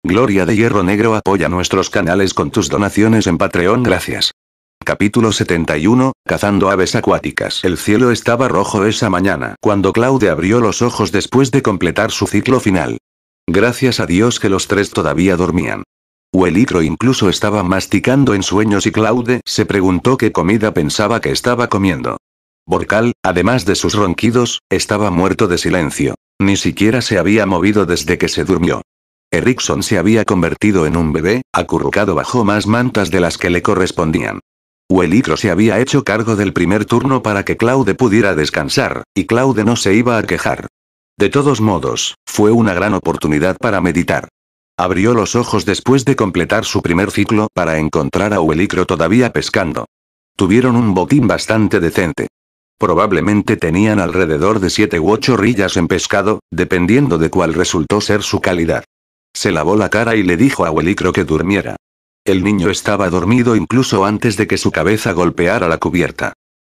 Gloria de Hierro Negro apoya nuestros canales con tus donaciones en Patreon, gracias. Capítulo 71, Cazando aves acuáticas. El cielo estaba rojo esa mañana cuando Claude abrió los ojos después de completar su ciclo final. Gracias a Dios que los tres todavía dormían. Huelicro incluso estaba masticando en sueños y Claude se preguntó qué comida pensaba que estaba comiendo. Borcal, además de sus ronquidos, estaba muerto de silencio. Ni siquiera se había movido desde que se durmió. Erikson se había convertido en un bebé, acurrucado bajo más mantas de las que le correspondían. Huelicro se había hecho cargo del primer turno para que Claude pudiera descansar, y Claude no se iba a quejar. De todos modos, fue una gran oportunidad para meditar. Abrió los ojos después de completar su primer ciclo para encontrar a Huelicro todavía pescando. Tuvieron un botín bastante decente. Probablemente tenían alrededor de 7 u 8 rillas en pescado, dependiendo de cuál resultó ser su calidad. Se lavó la cara y le dijo a Huelicro que durmiera. El niño estaba dormido incluso antes de que su cabeza golpeara la cubierta.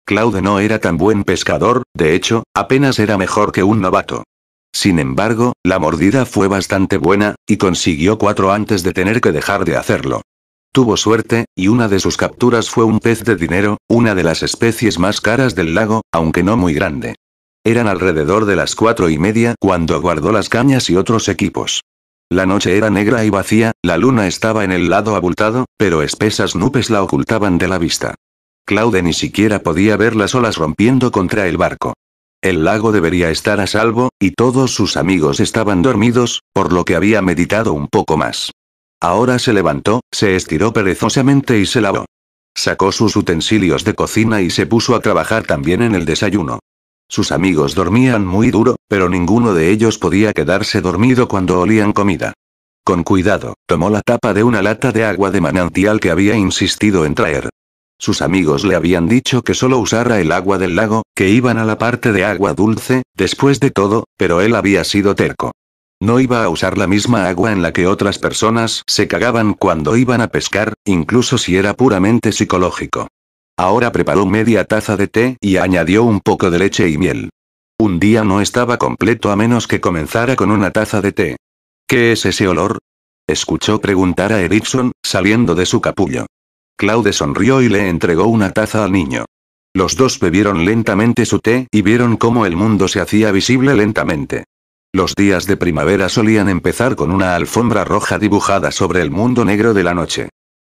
Claude no era tan buen pescador, de hecho, apenas era mejor que un novato. Sin embargo, la mordida fue bastante buena, y consiguió 4 antes de tener que dejar de hacerlo. Tuvo suerte, y una de sus capturas fue un pez de dinero, una de las especies más caras del lago, aunque no muy grande. Eran alrededor de las 4:30 cuando guardó las cañas y otros equipos. La noche era negra y vacía, la luna estaba en el lado abultado, pero espesas nubes la ocultaban de la vista. Claude ni siquiera podía ver las olas rompiendo contra el barco. El lago debería estar a salvo, y todos sus amigos estaban dormidos, por lo que había meditado un poco más. Ahora se levantó, se estiró perezosamente y se lavó. Sacó sus utensilios de cocina y se puso a trabajar también en el desayuno. Sus amigos dormían muy duro, pero ninguno de ellos podía quedarse dormido cuando olían comida. Con cuidado, tomó la tapa de una lata de agua de manantial que había insistido en traer. Sus amigos le habían dicho que solo usara el agua del lago, que iban a la parte de agua dulce, después de todo, pero él había sido terco. No iba a usar la misma agua en la que otras personas se cagaban cuando iban a pescar, incluso si era puramente psicológico. Ahora preparó media taza de té y añadió un poco de leche y miel. Un día no estaba completo a menos que comenzara con una taza de té. ¿Qué es ese olor? Escuchó preguntar a Erikson, saliendo de su capullo. Claude sonrió y le entregó una taza al niño. Los dos bebieron lentamente su té y vieron cómo el mundo se hacía visible lentamente. Los días de primavera solían empezar con una alfombra roja dibujada sobre el mundo negro de la noche.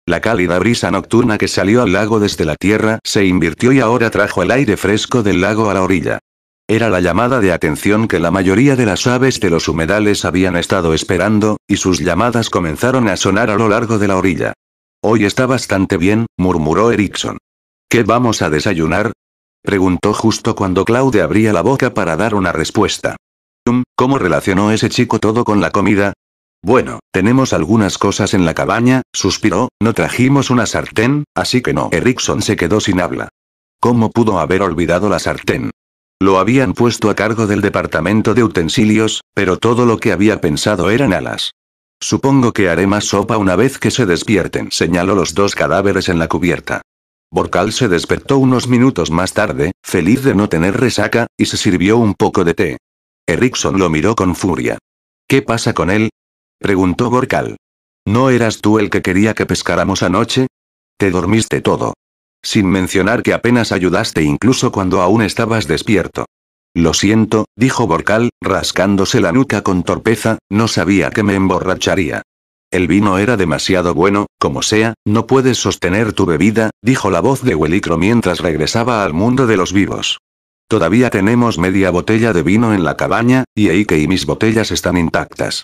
La cálida brisa nocturna que salió al lago desde la tierra se invirtió y ahora trajo el aire fresco del lago a la orilla. Era la llamada de atención que la mayoría de las aves de los humedales habían estado esperando, y sus llamadas comenzaron a sonar a lo largo de la orilla. Hoy está bastante bien, murmuró Erikson. ¿Qué vamos a desayunar? Preguntó justo cuando Claude abría la boca para dar una respuesta. ¿Cómo relacionó ese chico todo con la comida? Bueno, tenemos algunas cosas en la cabaña, suspiró, no trajimos una sartén, así que no. Erikson se quedó sin habla. ¿Cómo pudo haber olvidado la sartén? Lo habían puesto a cargo del departamento de utensilios, pero todo lo que había pensado eran alas. Supongo que haré más sopa una vez que se despierten, señaló los 2 cadáveres en la cubierta. Borcal se despertó unos minutos más tarde, feliz de no tener resaca, y se sirvió un poco de té. Erikson lo miró con furia. ¿Qué pasa con él? Preguntó Borcal. ¿No eras tú el que quería que pescáramos anoche? Te dormiste todo. Sin mencionar que apenas ayudaste incluso cuando aún estabas despierto. Lo siento, dijo Borcal, rascándose la nuca con torpeza, no sabía que me emborracharía. El vino era demasiado bueno, como sea, no puedes sostener tu bebida, dijo la voz de Huelicro mientras regresaba al mundo de los vivos. Todavía tenemos media botella de vino en la cabaña, y Eike y mis botellas están intactas.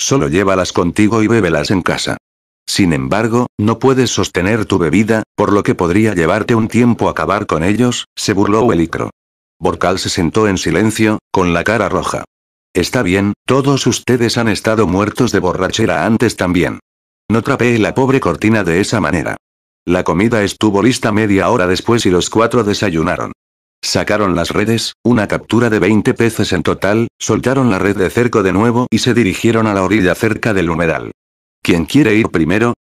Solo llévalas contigo y bébelas en casa. Sin embargo, no puedes sostener tu bebida, por lo que podría llevarte un tiempo acabar con ellos, se burló Huelicro. Borcal se sentó en silencio, con la cara roja. Está bien, todos ustedes han estado muertos de borrachera antes también. No trapee la pobre cortina de esa manera. La comida estuvo lista media hora después y los 4 desayunaron. Sacaron las redes, una captura de 20 peces en total, soltaron la red de cerco de nuevo y se dirigieron a la orilla cerca del humedal. ¿Quién quiere ir primero?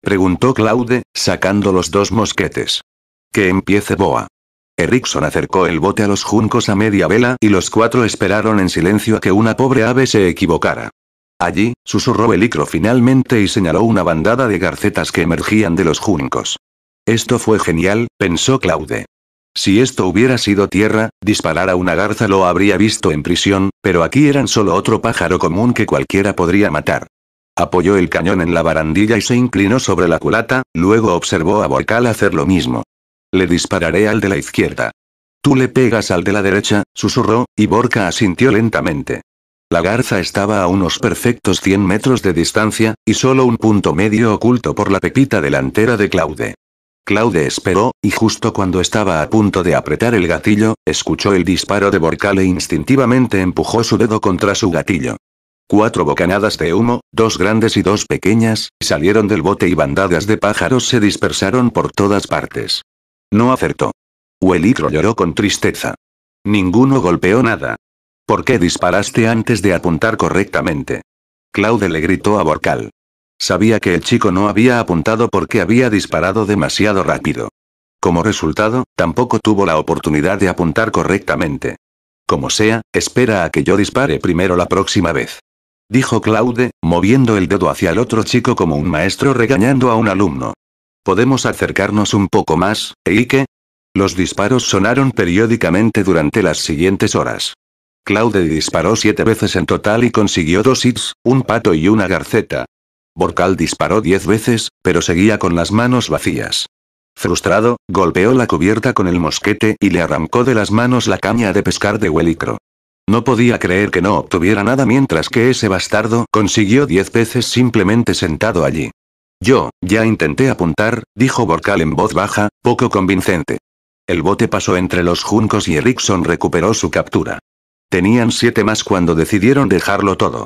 Preguntó Claude, sacando los 2 mosquetes. Que empiece Boa. Erikson acercó el bote a los juncos a media vela y los 4 esperaron en silencio a que una pobre ave se equivocara. Allí, susurró Helicro finalmente y señaló una bandada de garcetas que emergían de los juncos. Esto fue genial, pensó Claude. Si esto hubiera sido tierra, disparar a una garza lo habría visto en prisión, pero aquí eran solo otro pájaro común que cualquiera podría matar. Apoyó el cañón en la barandilla y se inclinó sobre la culata, luego observó a Borcal hacer lo mismo. Le dispararé al de la izquierda. Tú le pegas al de la derecha, susurró, y Borca asintió lentamente. La garza estaba a unos perfectos 100 metros de distancia, y solo un punto medio oculto por la pepita delantera de Claude. Claude esperó, y justo cuando estaba a punto de apretar el gatillo, escuchó el disparo de Borcal e instintivamente empujó su dedo contra su gatillo. 4 bocanadas de humo, 2 grandes y 2 pequeñas, salieron del bote y bandadas de pájaros se dispersaron por todas partes. No acertó. Helicro lloró con tristeza. Ninguno golpeó nada. ¿Por qué disparaste antes de apuntar correctamente? Claude le gritó a Borcal. Sabía que el chico no había apuntado porque había disparado demasiado rápido. Como resultado, tampoco tuvo la oportunidad de apuntar correctamente. Como sea, espera a que yo dispare primero la próxima vez. Dijo Claude, moviendo el dedo hacia el otro chico como un maestro regañando a un alumno. ¿Podemos acercarnos un poco más, Eike? Los disparos sonaron periódicamente durante las siguientes horas. Claude disparó 7 veces en total y consiguió 2 hits, un pato y una garceta. Borcal disparó 10 veces, pero seguía con las manos vacías. Frustrado, golpeó la cubierta con el mosquete y le arrancó de las manos la caña de pescar de Helicro. No podía creer que no obtuviera nada mientras que ese bastardo consiguió 10 veces simplemente sentado allí. Yo, ya intenté apuntar, dijo Borcal en voz baja, poco convincente. El bote pasó entre los juncos y Erickson recuperó su captura. Tenían 7 más cuando decidieron dejarlo todo.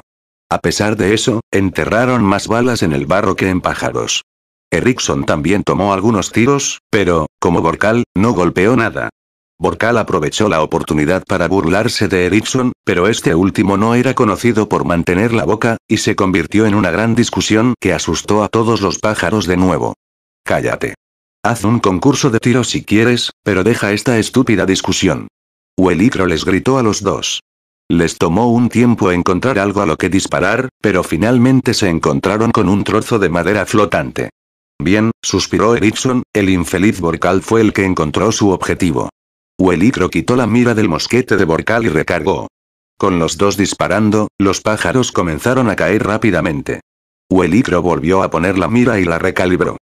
A pesar de eso, enterraron más balas en el barro que en pájaros. Erickson también tomó algunos tiros, pero, como Borcal, no golpeó nada. Borcal aprovechó la oportunidad para burlarse de Erickson, pero este último no era conocido por mantener la boca, y se convirtió en una gran discusión que asustó a todos los pájaros de nuevo. Cállate. Haz un concurso de tiro si quieres, pero deja esta estúpida discusión. Helicro les gritó a los dos. Les tomó un tiempo encontrar algo a lo que disparar, pero finalmente se encontraron con un trozo de madera flotante. Bien, suspiró Erickson, el infeliz Borcal fue el que encontró su objetivo. Helicro quitó la mira del mosquete de Borcal y recargó. Con los dos disparando, los pájaros comenzaron a caer rápidamente. Helicro volvió a poner la mira y la recalibró.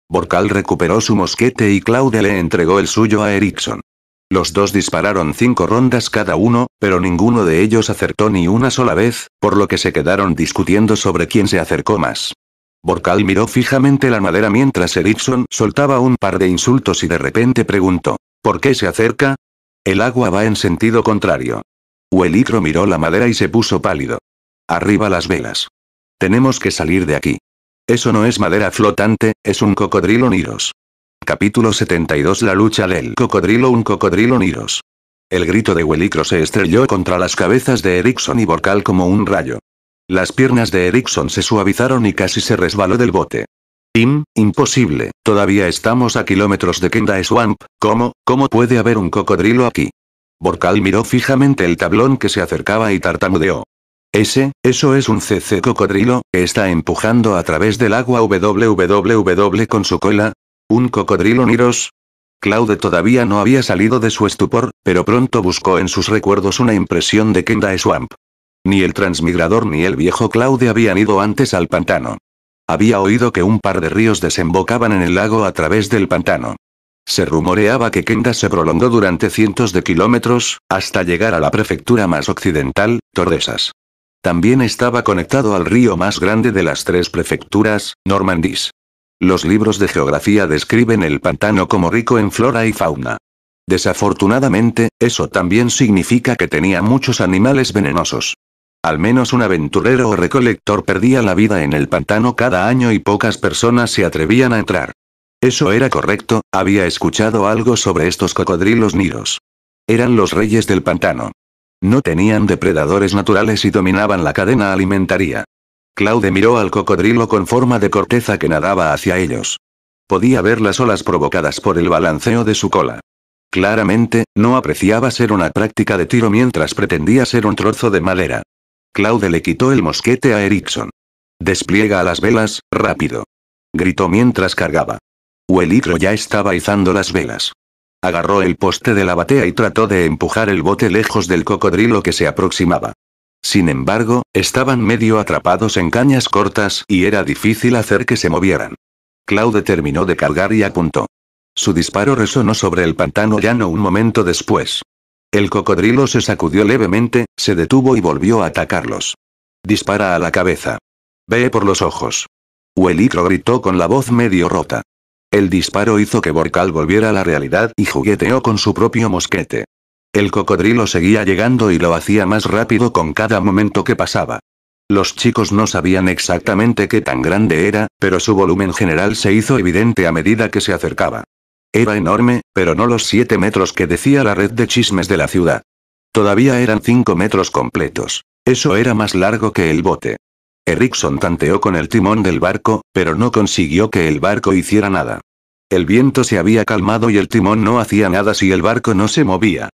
Borcal recuperó su mosquete y Claude le entregó el suyo a Erickson. Los dos dispararon 5 rondas cada uno, pero ninguno de ellos acertó ni una sola vez, por lo que se quedaron discutiendo sobre quién se acercó más. Borcal miró fijamente la madera mientras Erickson soltaba un par de insultos y de repente preguntó. ¿Por qué se acerca? El agua va en sentido contrario. Helicro miró la madera y se puso pálido. Arriba las velas. Tenemos que salir de aquí. Eso no es madera flotante, es un cocodrilo Niros. Capítulo 72. La lucha del cocodrilo. Un cocodrilo Niros. El grito de Helicro se estrelló contra las cabezas de Erickson y Borcal como un rayo. Las piernas de Erickson se suavizaron y casi se resbaló del bote. Imposible, todavía estamos a kilómetros de Kenda Swamp, ¿cómo puede haber un cocodrilo aquí? Borcal miró fijamente el tablón que se acercaba y tartamudeó. Eso es un CC cocodrilo, que está empujando a través del agua www con su cola. ¿Un cocodrilo Niros? Claude todavía no había salido de su estupor, pero pronto buscó en sus recuerdos una impresión de Kenda Swamp. Ni el transmigrador ni el viejo Claude habían ido antes al pantano. Había oído que un par de ríos desembocaban en el lago a través del pantano. Se rumoreaba que Kenda se prolongó durante cientos de kilómetros, hasta llegar a la prefectura más occidental, Tordesillas. También estaba conectado al río más grande de las 3 prefecturas, Normandis. Los libros de geografía describen el pantano como rico en flora y fauna. Desafortunadamente, eso también significa que tenía muchos animales venenosos. Al menos un aventurero o recolector perdía la vida en el pantano cada año y pocas personas se atrevían a entrar. Eso era correcto, había escuchado algo sobre estos cocodrilos Niros. Eran los reyes del pantano. No tenían depredadores naturales y dominaban la cadena alimentaria. Claude miró al cocodrilo con forma de corteza que nadaba hacia ellos. Podía ver las olas provocadas por el balanceo de su cola. Claramente, no apreciaba ser una práctica de tiro mientras pretendía ser un trozo de madera. Claude le quitó el mosquete a Erickson. «Despliega a las velas, rápido», gritó mientras cargaba. Huelicro ya estaba izando las velas. Agarró el poste de la batea y trató de empujar el bote lejos del cocodrilo que se aproximaba. Sin embargo, estaban medio atrapados en cañas cortas y era difícil hacer que se movieran. Claude terminó de cargar y apuntó. Su disparo resonó sobre el pantano llano un momento después. El cocodrilo se sacudió levemente, se detuvo y volvió a atacarlos. «Dispara a la cabeza. Ve por los ojos». Huelicro gritó con la voz medio rota. El disparo hizo que Borcal volviera a la realidad y jugueteó con su propio mosquete. El cocodrilo seguía llegando y lo hacía más rápido con cada momento que pasaba. Los chicos no sabían exactamente qué tan grande era, pero su volumen general se hizo evidente a medida que se acercaba. Era enorme, pero no los 7 metros que decía la red de chismes de la ciudad. Todavía eran 5 metros completos. Eso era más largo que el bote. Erickson tanteó con el timón del barco, pero no consiguió que el barco hiciera nada. El viento se había calmado y el timón no hacía nada si el barco no se movía.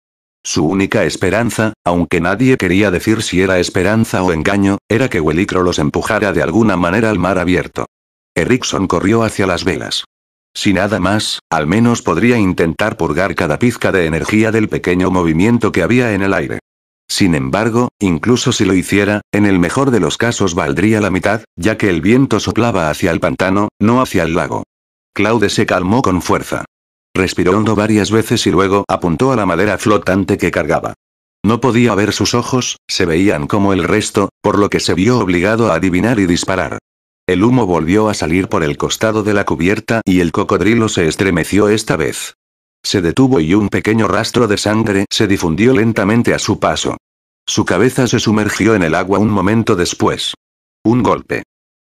Su única esperanza, aunque nadie quería decir si era esperanza o engaño, era que Huelicro los empujara de alguna manera al mar abierto. Erickson corrió hacia las velas. Si nada más, al menos podría intentar purgar cada pizca de energía del pequeño movimiento que había en el aire. Sin embargo, incluso si lo hiciera, en el mejor de los casos valdría la mitad, ya que el viento soplaba hacia el pantano, no hacia el lago. Claude se calmó con fuerza. Respiró hondo varias veces y luego apuntó a la madera flotante que cargaba. No podía ver sus ojos, se veían como el resto, por lo que se vio obligado a adivinar y disparar. El humo volvió a salir por el costado de la cubierta y el cocodrilo se estremeció esta vez. Se detuvo y un pequeño rastro de sangre se difundió lentamente a su paso. Su cabeza se sumergió en el agua un momento después. Un golpe.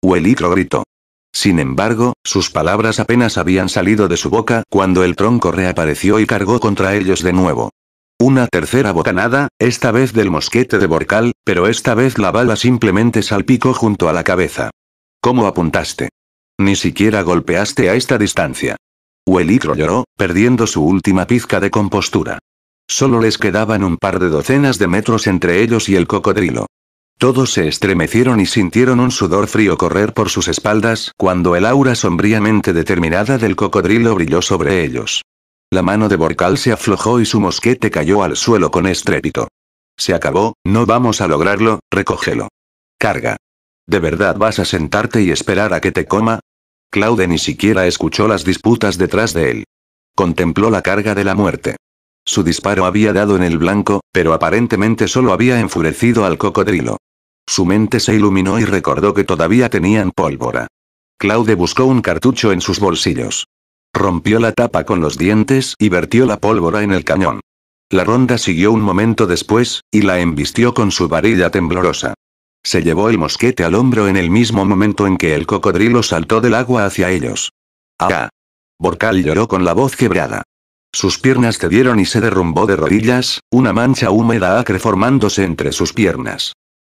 Huelicro gritó. Sin embargo, sus palabras apenas habían salido de su boca cuando el tronco reapareció y cargó contra ellos de nuevo. Una tercera bocanada, esta vez del mosquete de Borcal, pero esta vez la bala simplemente salpicó junto a la cabeza. ¿Cómo apuntaste? Ni siquiera golpeaste a esta distancia. Huelicro lloró, perdiendo su última pizca de compostura. Solo les quedaban un par de docenas de metros entre ellos y el cocodrilo. Todos se estremecieron y sintieron un sudor frío correr por sus espaldas cuando el aura sombríamente determinada del cocodrilo brilló sobre ellos. La mano de Borcal se aflojó y su mosquete cayó al suelo con estrépito. Se acabó, no vamos a lograrlo, recógelo. Carga. ¿De verdad vas a sentarte y esperar a que te coma? Claude ni siquiera escuchó las disputas detrás de él. Contempló la carga de la muerte. Su disparo había dado en el blanco, pero aparentemente solo había enfurecido al cocodrilo. Su mente se iluminó y recordó que todavía tenían pólvora. Claude buscó un cartucho en sus bolsillos. Rompió la tapa con los dientes y vertió la pólvora en el cañón. La ronda siguió un momento después, y la embistió con su varilla temblorosa. Se llevó el mosquete al hombro en el mismo momento en que el cocodrilo saltó del agua hacia ellos. ¡Ah! Borcal lloró con la voz quebrada. Sus piernas cedieron y se derrumbó de rodillas, una mancha húmeda acre formándose entre sus piernas.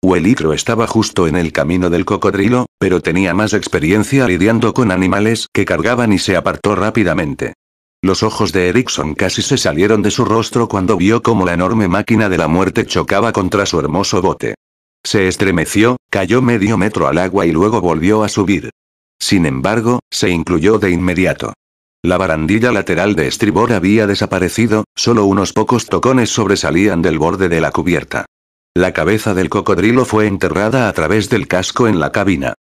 Huelicro estaba justo en el camino del cocodrilo, pero tenía más experiencia lidiando con animales que cargaban y se apartó rápidamente. Los ojos de Erickson casi se salieron de su rostro cuando vio cómo la enorme máquina de la muerte chocaba contra su hermoso bote. Se estremeció, cayó medio metro al agua y luego volvió a subir. Sin embargo, se incluyó de inmediato. La barandilla lateral de estribor había desaparecido, solo unos pocos tocones sobresalían del borde de la cubierta. La cabeza del cocodrilo fue enterrada a través del casco en la cabina.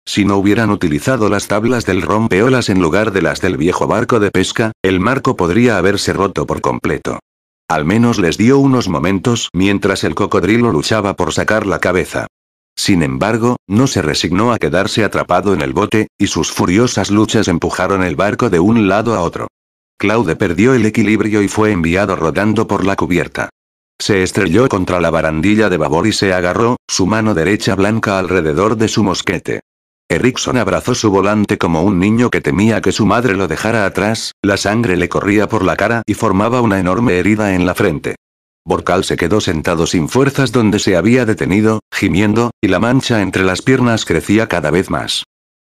Si no hubieran utilizado las tablas del rompeolas en lugar de las del viejo barco de pesca, el marco podría haberse roto por completo. Al menos les dio unos momentos mientras el cocodrilo luchaba por sacar la cabeza. Sin embargo, no se resignó a quedarse atrapado en el bote, y sus furiosas luchas empujaron el barco de un lado a otro. Claude perdió el equilibrio y fue enviado rodando por la cubierta. Se estrelló contra la barandilla de babor y se agarró, su mano derecha blanca alrededor de su mosquete. Erickson abrazó su volante como un niño que temía que su madre lo dejara atrás, la sangre le corría por la cara y formaba una enorme herida en la frente. Borcal se quedó sentado sin fuerzas donde se había detenido, gimiendo, y la mancha entre las piernas crecía cada vez más.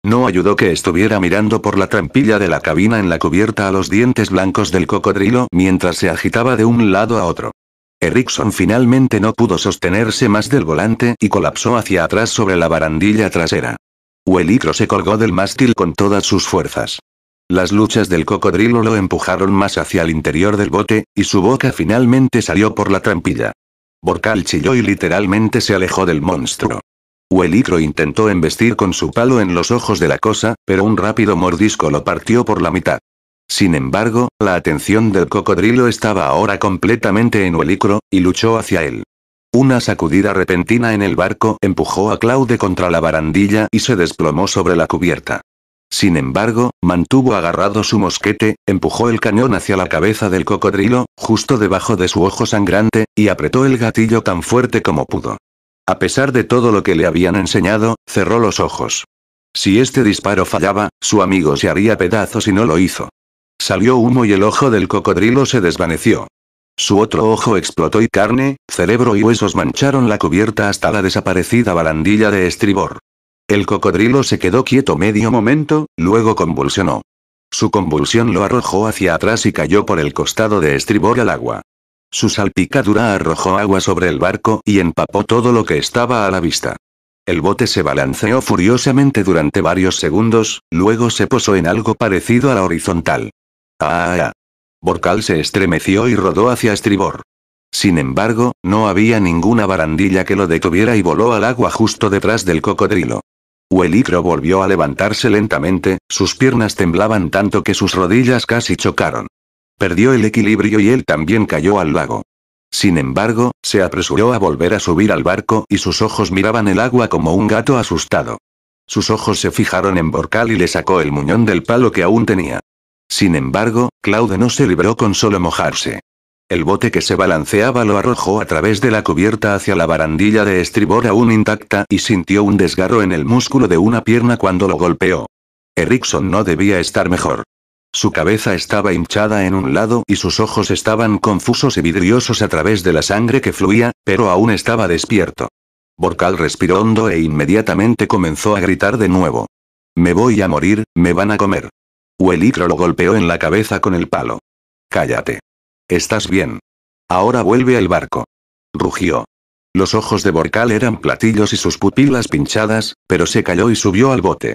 No ayudó que estuviera mirando por la trampilla de la cabina en la cubierta a los dientes blancos del cocodrilo mientras se agitaba de un lado a otro. Erickson finalmente no pudo sostenerse más del volante y colapsó hacia atrás sobre la barandilla trasera. Uelicro se colgó del mástil con todas sus fuerzas. Las luchas del cocodrilo lo empujaron más hacia el interior del bote, y su boca finalmente salió por la trampilla. Borcal chilló y literalmente se alejó del monstruo. Uelicro intentó embestir con su palo en los ojos de la cosa, pero un rápido mordisco lo partió por la mitad. Sin embargo, la atención del cocodrilo estaba ahora completamente en Uelicro, y luchó hacia él. Una sacudida repentina en el barco empujó a Claude contra la barandilla y se desplomó sobre la cubierta. Sin embargo, mantuvo agarrado su mosquete, empujó el cañón hacia la cabeza del cocodrilo, justo debajo de su ojo sangrante, y apretó el gatillo tan fuerte como pudo. A pesar de todo lo que le habían enseñado, cerró los ojos. Si este disparo fallaba, su amigo se haría pedazos y no lo hizo. Salió humo y el ojo del cocodrilo se desvaneció. Su otro ojo explotó y carne, cerebro y huesos mancharon la cubierta hasta la desaparecida barandilla de estribor. El cocodrilo se quedó quieto medio momento, luego convulsionó. Su convulsión lo arrojó hacia atrás y cayó por el costado de estribor al agua. Su salpicadura arrojó agua sobre el barco y empapó todo lo que estaba a la vista. El bote se balanceó furiosamente durante varios segundos, luego se posó en algo parecido a la horizontal. ¡Ah! Borcal se estremeció y rodó hacia estribor. Sin embargo, no había ninguna barandilla que lo detuviera y voló al agua justo detrás del cocodrilo. Uelicro volvió a levantarse lentamente, sus piernas temblaban tanto que sus rodillas casi chocaron. Perdió el equilibrio y él también cayó al lago. Sin embargo, se apresuró a volver a subir al barco y sus ojos miraban el agua como un gato asustado. Sus ojos se fijaron en Borcal y le sacó el muñón del palo que aún tenía. Sin embargo, Claude no se libró con solo mojarse. El bote que se balanceaba lo arrojó a través de la cubierta hacia la barandilla de estribor aún intacta y sintió un desgarro en el músculo de una pierna cuando lo golpeó. Erickson no debía estar mejor. Su cabeza estaba hinchada en un lado y sus ojos estaban confusos y vidriosos a través de la sangre que fluía, pero aún estaba despierto. Borcal respiró hondo e inmediatamente comenzó a gritar de nuevo. «Me voy a morir, me van a comer». Uelicro lo golpeó en la cabeza con el palo. «Cállate. Estás bien. Ahora vuelve al barco». Rugió. Los ojos de Borcal eran platillos y sus pupilas pinchadas, pero se calló y subió al bote.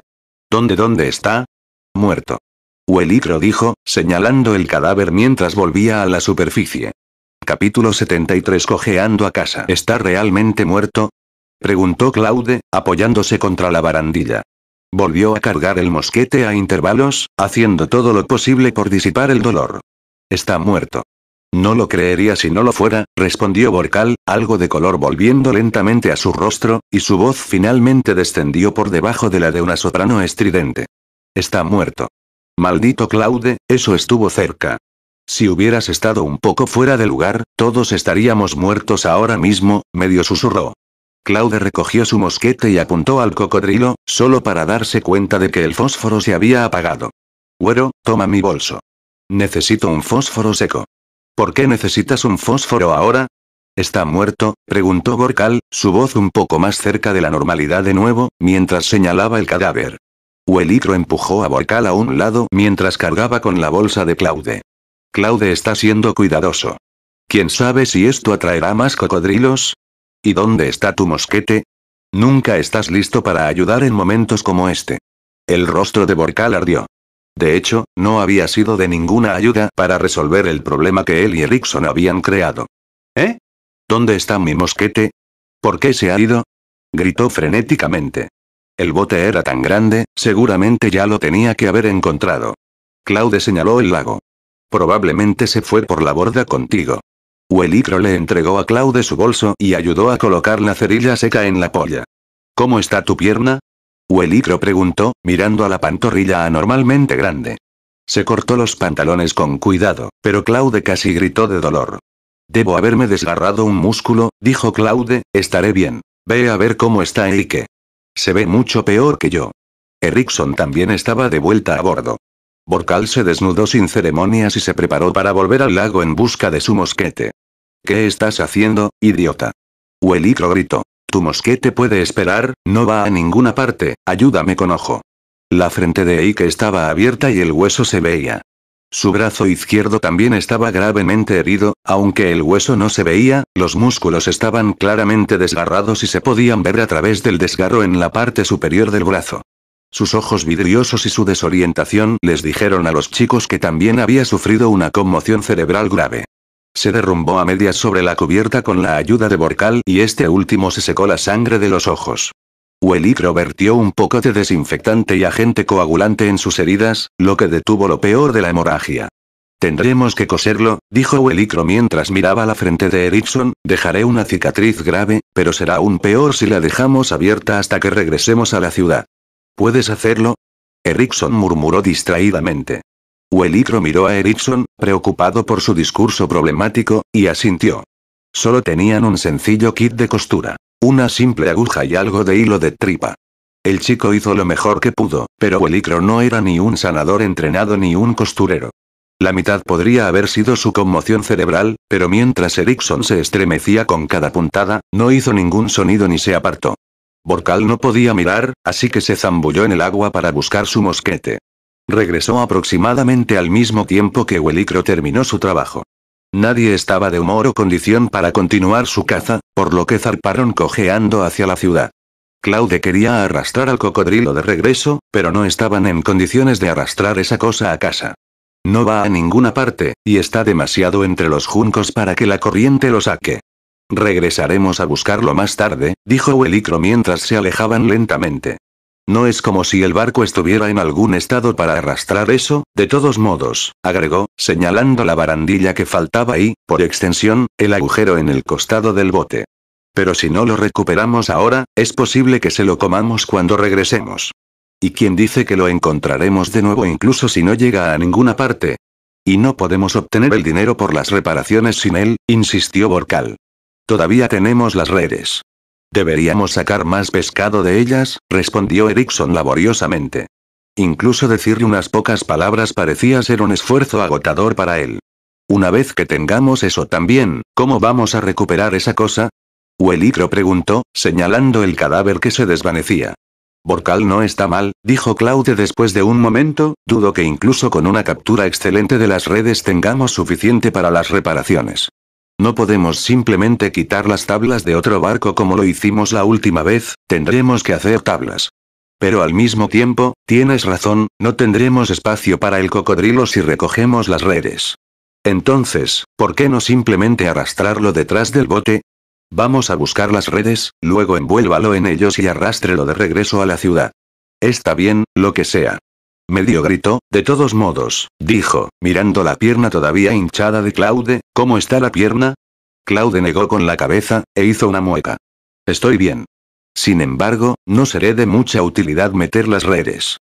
¿Dónde está? Muerto. Uelicro dijo, señalando el cadáver mientras volvía a la superficie. Capítulo 73. Cojeando a casa. ¿Está realmente muerto? Preguntó Claude, apoyándose contra la barandilla. Volvió a cargar el mosquete a intervalos, haciendo todo lo posible por disipar el dolor. Está muerto. No lo creería si no lo fuera, respondió Borcal, algo de color volviendo lentamente a su rostro, y su voz finalmente descendió por debajo de la de una soprano estridente. Está muerto. Maldito Claude, eso estuvo cerca. Si hubieras estado un poco fuera de lugar, todos estaríamos muertos ahora mismo, medio susurró. Claude recogió su mosquete y apuntó al cocodrilo, solo para darse cuenta de que el fósforo se había apagado. Güero, toma mi bolso. Necesito un fósforo seco. ¿Por qué necesitas un fósforo ahora? ¿Está muerto?, preguntó Borcal, su voz un poco más cerca de la normalidad de nuevo, mientras señalaba el cadáver. Uelicro empujó a Borcal a un lado mientras cargaba con la bolsa de Claude. Claude está siendo cuidadoso. ¿Quién sabe si esto atraerá más cocodrilos? ¿Y dónde está tu mosquete? Nunca estás listo para ayudar en momentos como este. El rostro de Borcal ardió. De hecho, no había sido de ninguna ayuda para resolver el problema que él y Erickson habían creado. ¿Eh? ¿Dónde está mi mosquete? ¿Por qué se ha ido? Gritó frenéticamente. El bote era tan grande, seguramente ya lo tenía que haber encontrado. Claude señaló el lago. Probablemente se fue por la borda contigo. Uelicro le entregó a Claude su bolso y ayudó a colocar la cerilla seca en la polla. ¿Cómo está tu pierna? Uelicro preguntó, mirando a la pantorrilla anormalmente grande. Se cortó los pantalones con cuidado, pero Claude casi gritó de dolor. Debo haberme desgarrado un músculo, dijo Claude, estaré bien. Ve a ver cómo está Eike. Se ve mucho peor que yo. Erickson también estaba de vuelta a bordo. Borcal se desnudó sin ceremonias y se preparó para volver al lago en busca de su mosquete. ¿Qué estás haciendo, idiota? Uelicro gritó. Tu mosquete puede esperar, no va a ninguna parte, ayúdame con ojo. La frente de Eike estaba abierta y el hueso se veía. Su brazo izquierdo también estaba gravemente herido, aunque el hueso no se veía, los músculos estaban claramente desgarrados y se podían ver a través del desgarro en la parte superior del brazo. Sus ojos vidriosos y su desorientación les dijeron a los chicos que también había sufrido una conmoción cerebral grave. Se derrumbó a medias sobre la cubierta con la ayuda de Borcal y este último se secó la sangre de los ojos. Wellicro vertió un poco de desinfectante y agente coagulante en sus heridas, lo que detuvo lo peor de la hemorragia. Tendremos que coserlo, dijo Wellicro mientras miraba la frente de Erickson, dejaré una cicatriz grave, pero será aún peor si la dejamos abierta hasta que regresemos a la ciudad. ¿Puedes hacerlo? Erickson murmuró distraídamente. Wellicro miró a Erickson, preocupado por su discurso problemático, y asintió. Solo tenían un sencillo kit de costura. Una simple aguja y algo de hilo de tripa. El chico hizo lo mejor que pudo, pero Wellicro no era ni un sanador entrenado ni un costurero. La mitad podría haber sido su conmoción cerebral, pero mientras Erickson se estremecía con cada puntada, no hizo ningún sonido ni se apartó. Borcal no podía mirar, así que se zambulló en el agua para buscar su mosquete. Regresó aproximadamente al mismo tiempo que Wellicro terminó su trabajo. Nadie estaba de humor o condición para continuar su caza, por lo que zarparon cojeando hacia la ciudad. Claude quería arrastrar al cocodrilo de regreso, pero no estaban en condiciones de arrastrar esa cosa a casa. No va a ninguna parte, y está demasiado entre los juncos para que la corriente lo saque. Regresaremos a buscarlo más tarde, dijo Wellicro mientras se alejaban lentamente. No es como si el barco estuviera en algún estado para arrastrar eso, de todos modos, agregó, señalando la barandilla que faltaba y, por extensión, el agujero en el costado del bote. Pero si no lo recuperamos ahora, es posible que se lo comamos cuando regresemos. ¿Y quién dice que lo encontraremos de nuevo incluso si no llega a ninguna parte? Y no podemos obtener el dinero por las reparaciones sin él, insistió Borcal. Todavía tenemos las redes. Deberíamos sacar más pescado de ellas, respondió Erickson laboriosamente. Incluso decirle unas pocas palabras parecía ser un esfuerzo agotador para él. Una vez que tengamos eso también, ¿cómo vamos a recuperar esa cosa? Wellicro preguntó, señalando el cadáver que se desvanecía. Borcal no está mal, dijo Claude después de un momento, dudo que incluso con una captura excelente de las redes tengamos suficiente para las reparaciones. No podemos simplemente quitar las tablas de otro barco como lo hicimos la última vez, tendremos que hacer tablas. Pero al mismo tiempo, tienes razón, no tendremos espacio para el cocodrilo si recogemos las redes. Entonces, ¿por qué no simplemente arrastrarlo detrás del bote? Vamos a buscar las redes, luego envuélvalo en ellos y arrástrelo de regreso a la ciudad. Está bien, lo que sea. Medio gritó, de todos modos, dijo, mirando la pierna todavía hinchada de Claude, ¿cómo está la pierna? Claude negó con la cabeza, e hizo una mueca. Estoy bien. Sin embargo, no seré de mucha utilidad meter las redes.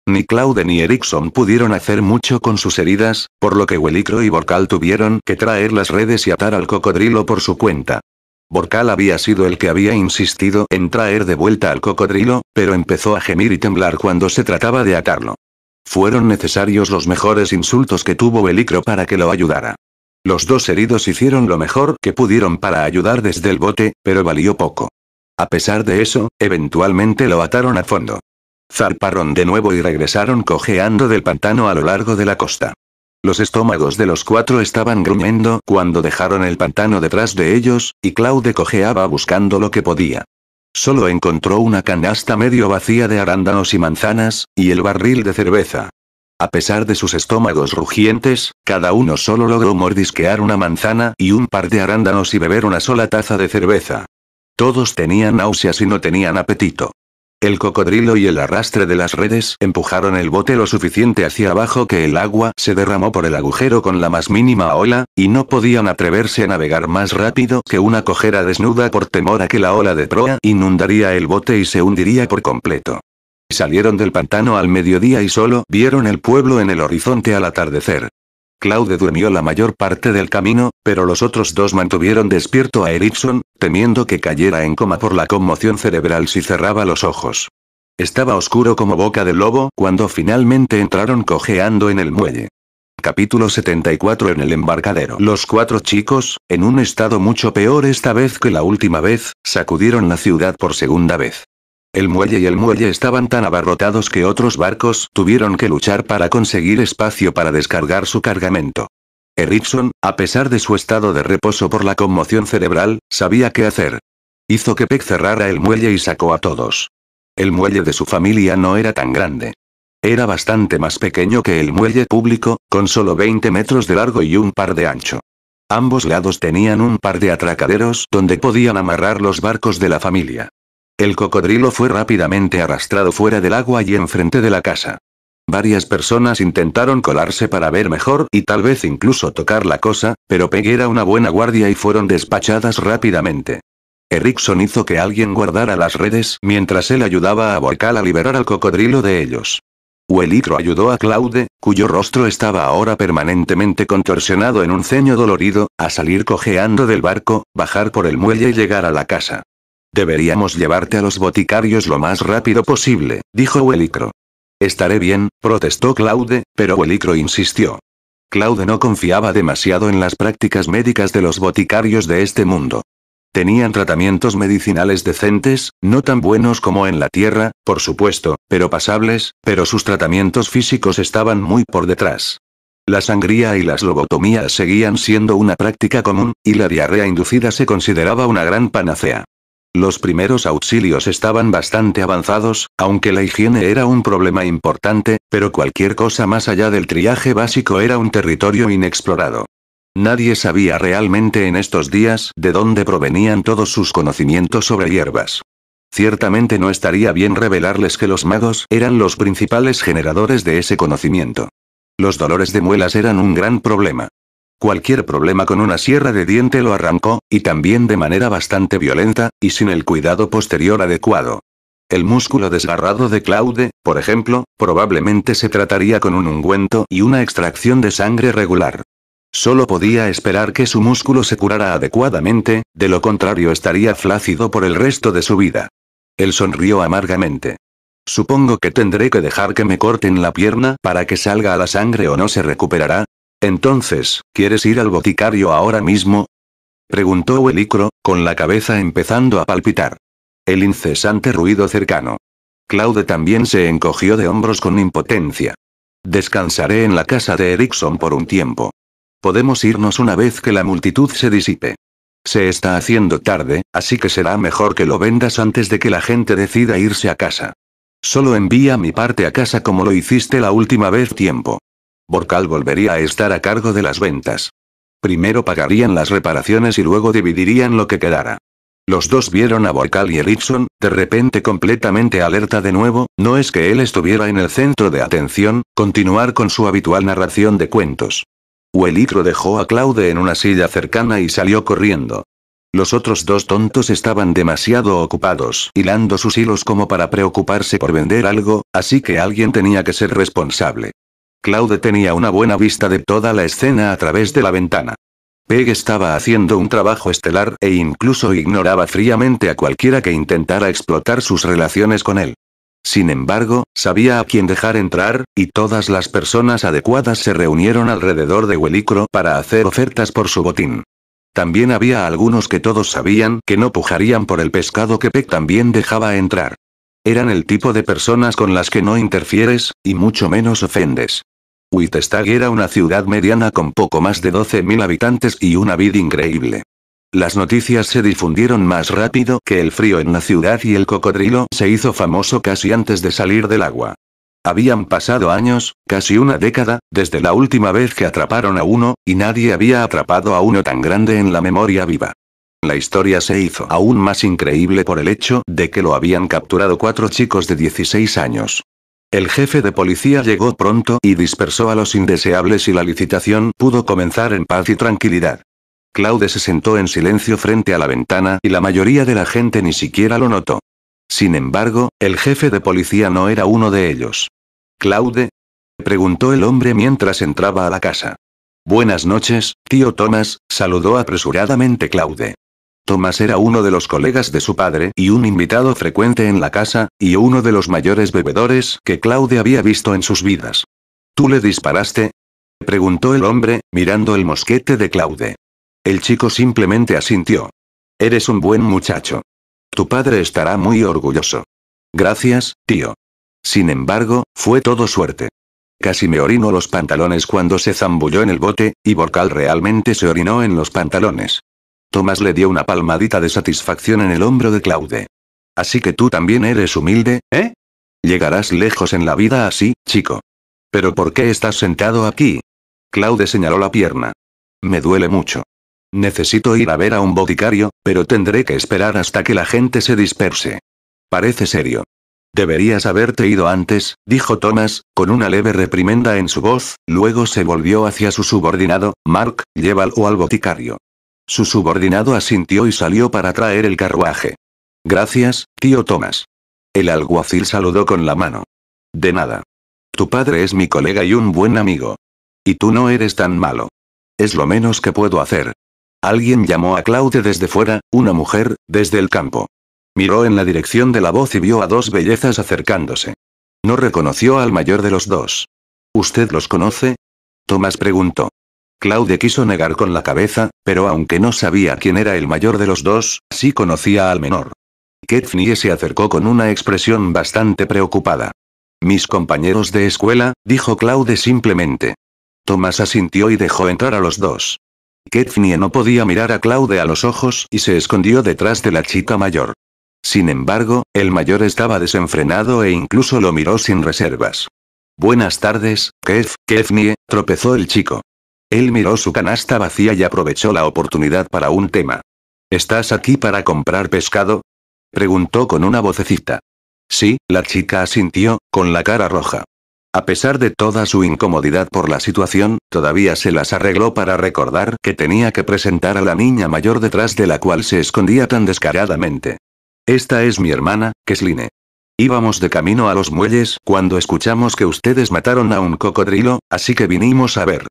Ni Claude ni Erickson pudieron hacer mucho con sus heridas, por lo que Wellicro y Borcal tuvieron que traer las redes y atar al cocodrilo por su cuenta. Borcal había sido el que había insistido en traer de vuelta al cocodrilo, pero empezó a gemir y temblar cuando se trataba de atarlo. Fueron necesarios los mejores insultos que tuvo Wellicro para que lo ayudara. Los dos heridos hicieron lo mejor que pudieron para ayudar desde el bote, pero valió poco. A pesar de eso, eventualmente lo ataron a fondo. Zarparon de nuevo y regresaron cojeando del pantano a lo largo de la costa. Los estómagos de los cuatro estaban gruñendo cuando dejaron el pantano detrás de ellos, y Claude cojeaba buscando lo que podía. Solo encontró una canasta medio vacía de arándanos y manzanas, y el barril de cerveza. A pesar de sus estómagos rugientes, cada uno solo logró mordisquear una manzana y un par de arándanos y beber una sola taza de cerveza. Todos tenían náuseas y no tenían apetito. El cocodrilo y el arrastre de las redes empujaron el bote lo suficiente hacia abajo que el agua se derramó por el agujero con la más mínima ola, y no podían atreverse a navegar más rápido que una cojera desnuda por temor a que la ola de proa inundaría el bote y se hundiría por completo. Salieron del pantano al mediodía y solo vieron el pueblo en el horizonte al atardecer. Claude durmió la mayor parte del camino, pero los otros dos mantuvieron despierto a Erickson, temiendo que cayera en coma por la conmoción cerebral si cerraba los ojos. Estaba oscuro como boca de lobo cuando finalmente entraron cojeando en el muelle. Capítulo 74 en el embarcadero. Los cuatro chicos, en un estado mucho peor esta vez que la última vez, sacudieron la ciudad por segunda vez. El muelle estaban tan abarrotados que otros barcos tuvieron que luchar para conseguir espacio para descargar su cargamento. Erickson, a pesar de su estado de reposo por la conmoción cerebral, sabía qué hacer. Hizo que Peck cerrara el muelle y sacó a todos. El muelle de su familia no era tan grande. Era bastante más pequeño que el muelle público, con solo 20 metros de largo y un par de ancho. Ambos lados tenían un par de atracaderos donde podían amarrar los barcos de la familia. El cocodrilo fue rápidamente arrastrado fuera del agua y enfrente de la casa. Varias personas intentaron colarse para ver mejor y tal vez incluso tocar la cosa, pero Peg era una buena guardia y fueron despachadas rápidamente. Erickson hizo que alguien guardara las redes mientras él ayudaba a Volcal a liberar al cocodrilo de ellos. Wellicro ayudó a Claude, cuyo rostro estaba ahora permanentemente contorsionado en un ceño dolorido, a salir cojeando del barco, bajar por el muelle y llegar a la casa. Deberíamos llevarte a los boticarios lo más rápido posible, dijo Wellicro. Estaré bien, protestó Claude, pero Wellicro insistió. Claude no confiaba demasiado en las prácticas médicas de los boticarios de este mundo. Tenían tratamientos medicinales decentes, no tan buenos como en la Tierra, por supuesto, pero pasables, pero sus tratamientos físicos estaban muy por detrás. La sangría y las lobotomías seguían siendo una práctica común, y la diarrea inducida se consideraba una gran panacea. Los primeros auxilios estaban bastante avanzados, aunque la higiene era un problema importante, pero cualquier cosa más allá del triaje básico era un territorio inexplorado. Nadie sabía realmente en estos días de dónde provenían todos sus conocimientos sobre hierbas. Ciertamente no estaría bien revelarles que los magos eran los principales generadores de ese conocimiento. Los dolores de muelas eran un gran problema. Cualquier problema con una sierra de diente lo arrancó, y también de manera bastante violenta, y sin el cuidado posterior adecuado. El músculo desgarrado de Claude, por ejemplo, probablemente se trataría con un ungüento y una extracción de sangre regular. Solo podía esperar que su músculo se curara adecuadamente, de lo contrario estaría flácido por el resto de su vida. Él sonrió amargamente. Supongo que tendré que dejar que me corten la pierna para que salga a la sangre o no se recuperará. Entonces, ¿quieres ir al boticario ahora mismo? Preguntó Wellicro, con la cabeza empezando a palpitar. El incesante ruido cercano. Claude también se encogió de hombros con impotencia. Descansaré en la casa de Erickson por un tiempo. Podemos irnos una vez que la multitud se disipe. Se está haciendo tarde, así que será mejor que lo vendas antes de que la gente decida irse a casa. Solo envía mi parte a casa como lo hiciste la última vez tiempo. Volcal volvería a estar a cargo de las ventas. Primero pagarían las reparaciones y luego dividirían lo que quedara. Los dos vieron a Volcal y Erickson, de repente completamente alerta de nuevo, no es que él estuviera en el centro de atención, continuar con su habitual narración de cuentos. Wellicro dejó a Claude en una silla cercana y salió corriendo. Los otros dos tontos estaban demasiado ocupados hilando sus hilos como para preocuparse por vender algo, así que alguien tenía que ser responsable. Claude tenía una buena vista de toda la escena a través de la ventana. Peg estaba haciendo un trabajo estelar e incluso ignoraba fríamente a cualquiera que intentara explotar sus relaciones con él. Sin embargo, sabía a quién dejar entrar, y todas las personas adecuadas se reunieron alrededor de Wellicro para hacer ofertas por su botín. También había algunos que todos sabían que no pujarían por el pescado que Peg también dejaba entrar. Eran el tipo de personas con las que no interfieres, y mucho menos ofendes. Wittstag era una ciudad mediana con poco más de 12.000 habitantes y una vida increíble. Las noticias se difundieron más rápido que el frío en la ciudad y el cocodrilo se hizo famoso casi antes de salir del agua. Habían pasado años, casi una década, desde la última vez que atraparon a uno, y nadie había atrapado a uno tan grande en la memoria viva. La historia se hizo aún más increíble por el hecho de que lo habían capturado 4 chicos de 16 años. El jefe de policía llegó pronto y dispersó a los indeseables y la licitación pudo comenzar en paz y tranquilidad. Claude se sentó en silencio frente a la ventana y la mayoría de la gente ni siquiera lo notó. Sin embargo, el jefe de policía no era uno de ellos. ¿Claude? Preguntó el hombre mientras entraba a la casa. Buenas noches, tío Thomas, saludó apresuradamente Claude. Thomas era uno de los colegas de su padre y un invitado frecuente en la casa, y uno de los mayores bebedores que Claude había visto en sus vidas. ¿Tú le disparaste? Preguntó el hombre, mirando el mosquete de Claude. El chico simplemente asintió. Eres un buen muchacho. Tu padre estará muy orgulloso. Gracias, tío. Sin embargo, fue todo suerte. Casi me orino los pantalones cuando se zambulló en el bote, y Borcal realmente se orinó en los pantalones. Tomás le dio una palmadita de satisfacción en el hombro de Claude. Así que tú también eres humilde, ¿eh? Llegarás lejos en la vida así, chico. ¿Pero por qué estás sentado aquí? Claude señaló la pierna. Me duele mucho. Necesito ir a ver a un boticario, pero tendré que esperar hasta que la gente se disperse. Parece serio. Deberías haberte ido antes, dijo Thomas, con una leve reprimenda en su voz, luego se volvió hacia su subordinado, Mark, llévalo al boticario. Su subordinado asintió y salió para traer el carruaje. Gracias, tío Thomas. El alguacil saludó con la mano. De nada. Tu padre es mi colega y un buen amigo. Y tú no eres tan malo. Es lo menos que puedo hacer. Alguien llamó a Claude desde fuera, una mujer, desde el campo. Miró en la dirección de la voz y vio a dos bellezas acercándose. No reconoció al mayor de los dos. ¿Usted los conoce? Thomas preguntó. Claude quiso negar con la cabeza, pero aunque no sabía quién era el mayor de los dos, sí conocía al menor. Kefnie se acercó con una expresión bastante preocupada. Mis compañeros de escuela, dijo Claude simplemente. Thomas asintió y dejó entrar a los dos. Kefnie no podía mirar a Claude a los ojos y se escondió detrás de la chica mayor. Sin embargo, el mayor estaba desenfrenado e incluso lo miró sin reservas. Buenas tardes, Kefnie, tropezó el chico. Él miró su canasta vacía y aprovechó la oportunidad para un tema. ¿Estás aquí para comprar pescado? Preguntó con una vocecita. Sí, la chica asintió, con la cara roja. A pesar de toda su incomodidad por la situación, todavía se las arregló para recordar que tenía que presentar a la niña mayor detrás de la cual se escondía tan descaradamente. Esta es mi hermana, Kesline. Íbamos de camino a los muelles cuando escuchamos que ustedes mataron a un cocodrilo, así que vinimos a ver.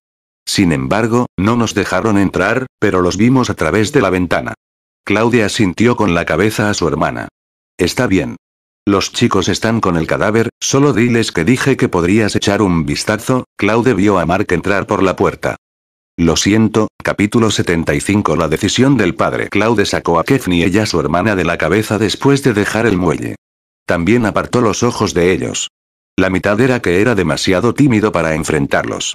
Sin embargo, no nos dejaron entrar, pero los vimos a través de la ventana. Claudia asintió con la cabeza a su hermana. Está bien. Los chicos están con el cadáver, solo diles que dije que podrías echar un vistazo. Claude vio a Mark entrar por la puerta. Lo siento, capítulo 75. La decisión del padre. Claude sacó a Kefnie y a su hermana de la cabeza después de dejar el muelle. También apartó los ojos de ellos. La mitad era que era demasiado tímido para enfrentarlos.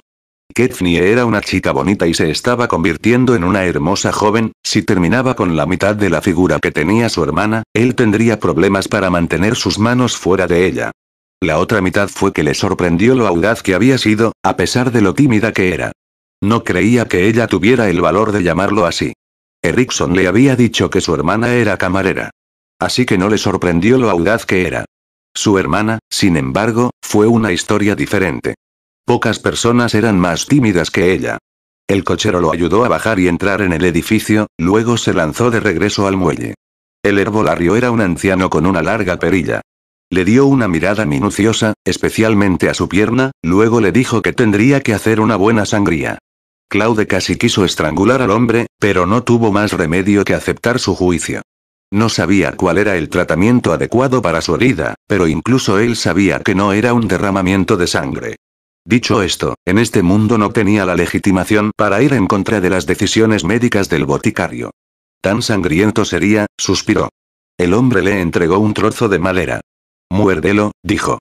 Kefnie era una chica bonita y se estaba convirtiendo en una hermosa joven. Si terminaba con la mitad de la figura que tenía su hermana, él tendría problemas para mantener sus manos fuera de ella. La otra mitad fue que le sorprendió lo audaz que había sido, a pesar de lo tímida que era. No creía que ella tuviera el valor de llamarlo así. Erickson le había dicho que su hermana era camarera. Así que no le sorprendió lo audaz que era. Su hermana, sin embargo, fue una historia diferente. Pocas personas eran más tímidas que ella. El cochero lo ayudó a bajar y entrar en el edificio, luego se lanzó de regreso al muelle. El herbolario era un anciano con una larga perilla. Le dio una mirada minuciosa, especialmente a su pierna, luego le dijo que tendría que hacer una buena sangría. Claude casi quiso estrangular al hombre, pero no tuvo más remedio que aceptar su juicio. No sabía cuál era el tratamiento adecuado para su herida, pero incluso él sabía que no era un derramamiento de sangre. Dicho esto, en este mundo no tenía la legitimación para ir en contra de las decisiones médicas del boticario. Tan sangriento sería, suspiró. El hombre le entregó un trozo de madera. Muérdelo, dijo.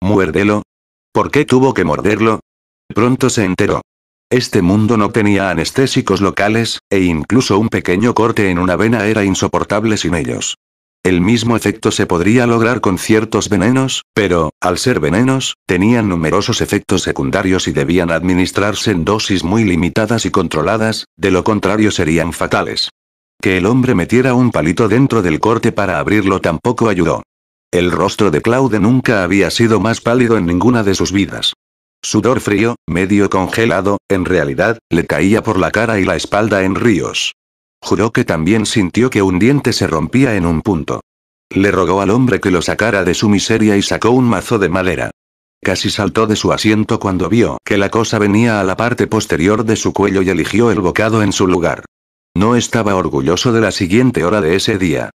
¿Muérdelo? ¿Por qué tuvo que morderlo? Pronto se enteró. Este mundo no tenía anestésicos locales, e incluso un pequeño corte en una vena era insoportable sin ellos. El mismo efecto se podría lograr con ciertos venenos, pero, al ser venenos, tenían numerosos efectos secundarios y debían administrarse en dosis muy limitadas y controladas, de lo contrario serían fatales. Que el hombre metiera un palito dentro del corte para abrirlo tampoco ayudó. El rostro de Claude nunca había sido más pálido en ninguna de sus vidas. Sudor frío, medio congelado, en realidad, le caía por la cara y la espalda en ríos. Juró que también sintió que un diente se rompía en un punto. Le rogó al hombre que lo sacara de su miseria y sacó un mazo de madera. Casi saltó de su asiento cuando vio que la cosa venía a la parte posterior de su cuello y eligió el bocado en su lugar. No estaba orgulloso de la siguiente hora de ese día.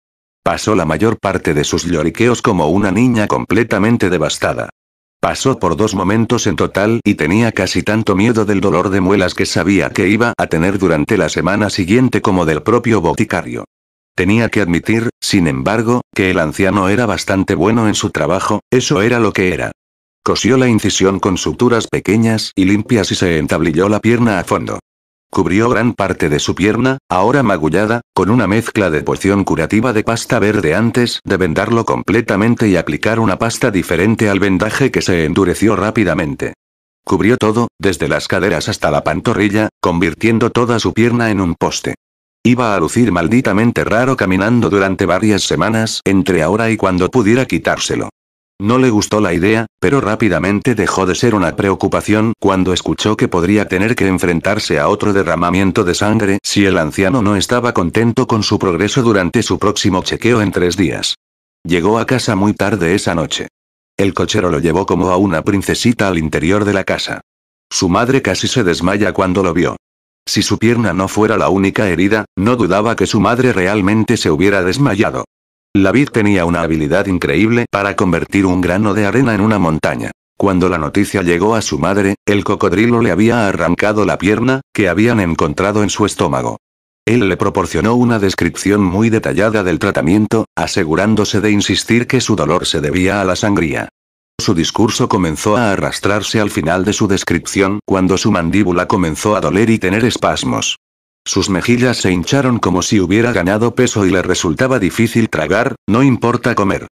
Pasó la mayor parte de sus lloriqueos como una niña completamente devastada. Pasó por 2 momentos en total y tenía casi tanto miedo del dolor de muelas que sabía que iba a tener durante la semana siguiente como del propio boticario. Tenía que admitir, sin embargo, que el anciano era bastante bueno en su trabajo, eso era lo que era. Cosió la incisión con suturas pequeñas y limpias y se entablilló la pierna a fondo. Cubrió gran parte de su pierna, ahora magullada, con una mezcla de poción curativa de pasta verde antes de vendarlo completamente y aplicar una pasta diferente al vendaje que se endureció rápidamente. Cubrió todo, desde las caderas hasta la pantorrilla, convirtiendo toda su pierna en un poste. Iba a lucir malditamente raro caminando durante varias semanas entre ahora y cuando pudiera quitárselo. No le gustó la idea, pero rápidamente dejó de ser una preocupación cuando escuchó que podría tener que enfrentarse a otro derramamiento de sangre si el anciano no estaba contento con su progreso durante su próximo chequeo en 3 días. Llegó a casa muy tarde esa noche. El cochero lo llevó como a una princesita al interior de la casa. Su madre casi se desmaya cuando lo vio. Si su pierna no fuera la única herida, no dudaba que su madre realmente se hubiera desmayado. Lavid tenía una habilidad increíble para convertir un grano de arena en una montaña. Cuando la noticia llegó a su madre, el cocodrilo le había arrancado la pierna, que habían encontrado en su estómago. Él le proporcionó una descripción muy detallada del tratamiento, asegurándose de insistir que su dolor se debía a la sangría. Su discurso comenzó a arrastrarse al final de su descripción cuando su mandíbula comenzó a doler y tener espasmos. Sus mejillas se hincharon como si hubiera ganado peso y le resultaba difícil tragar, no importa comer.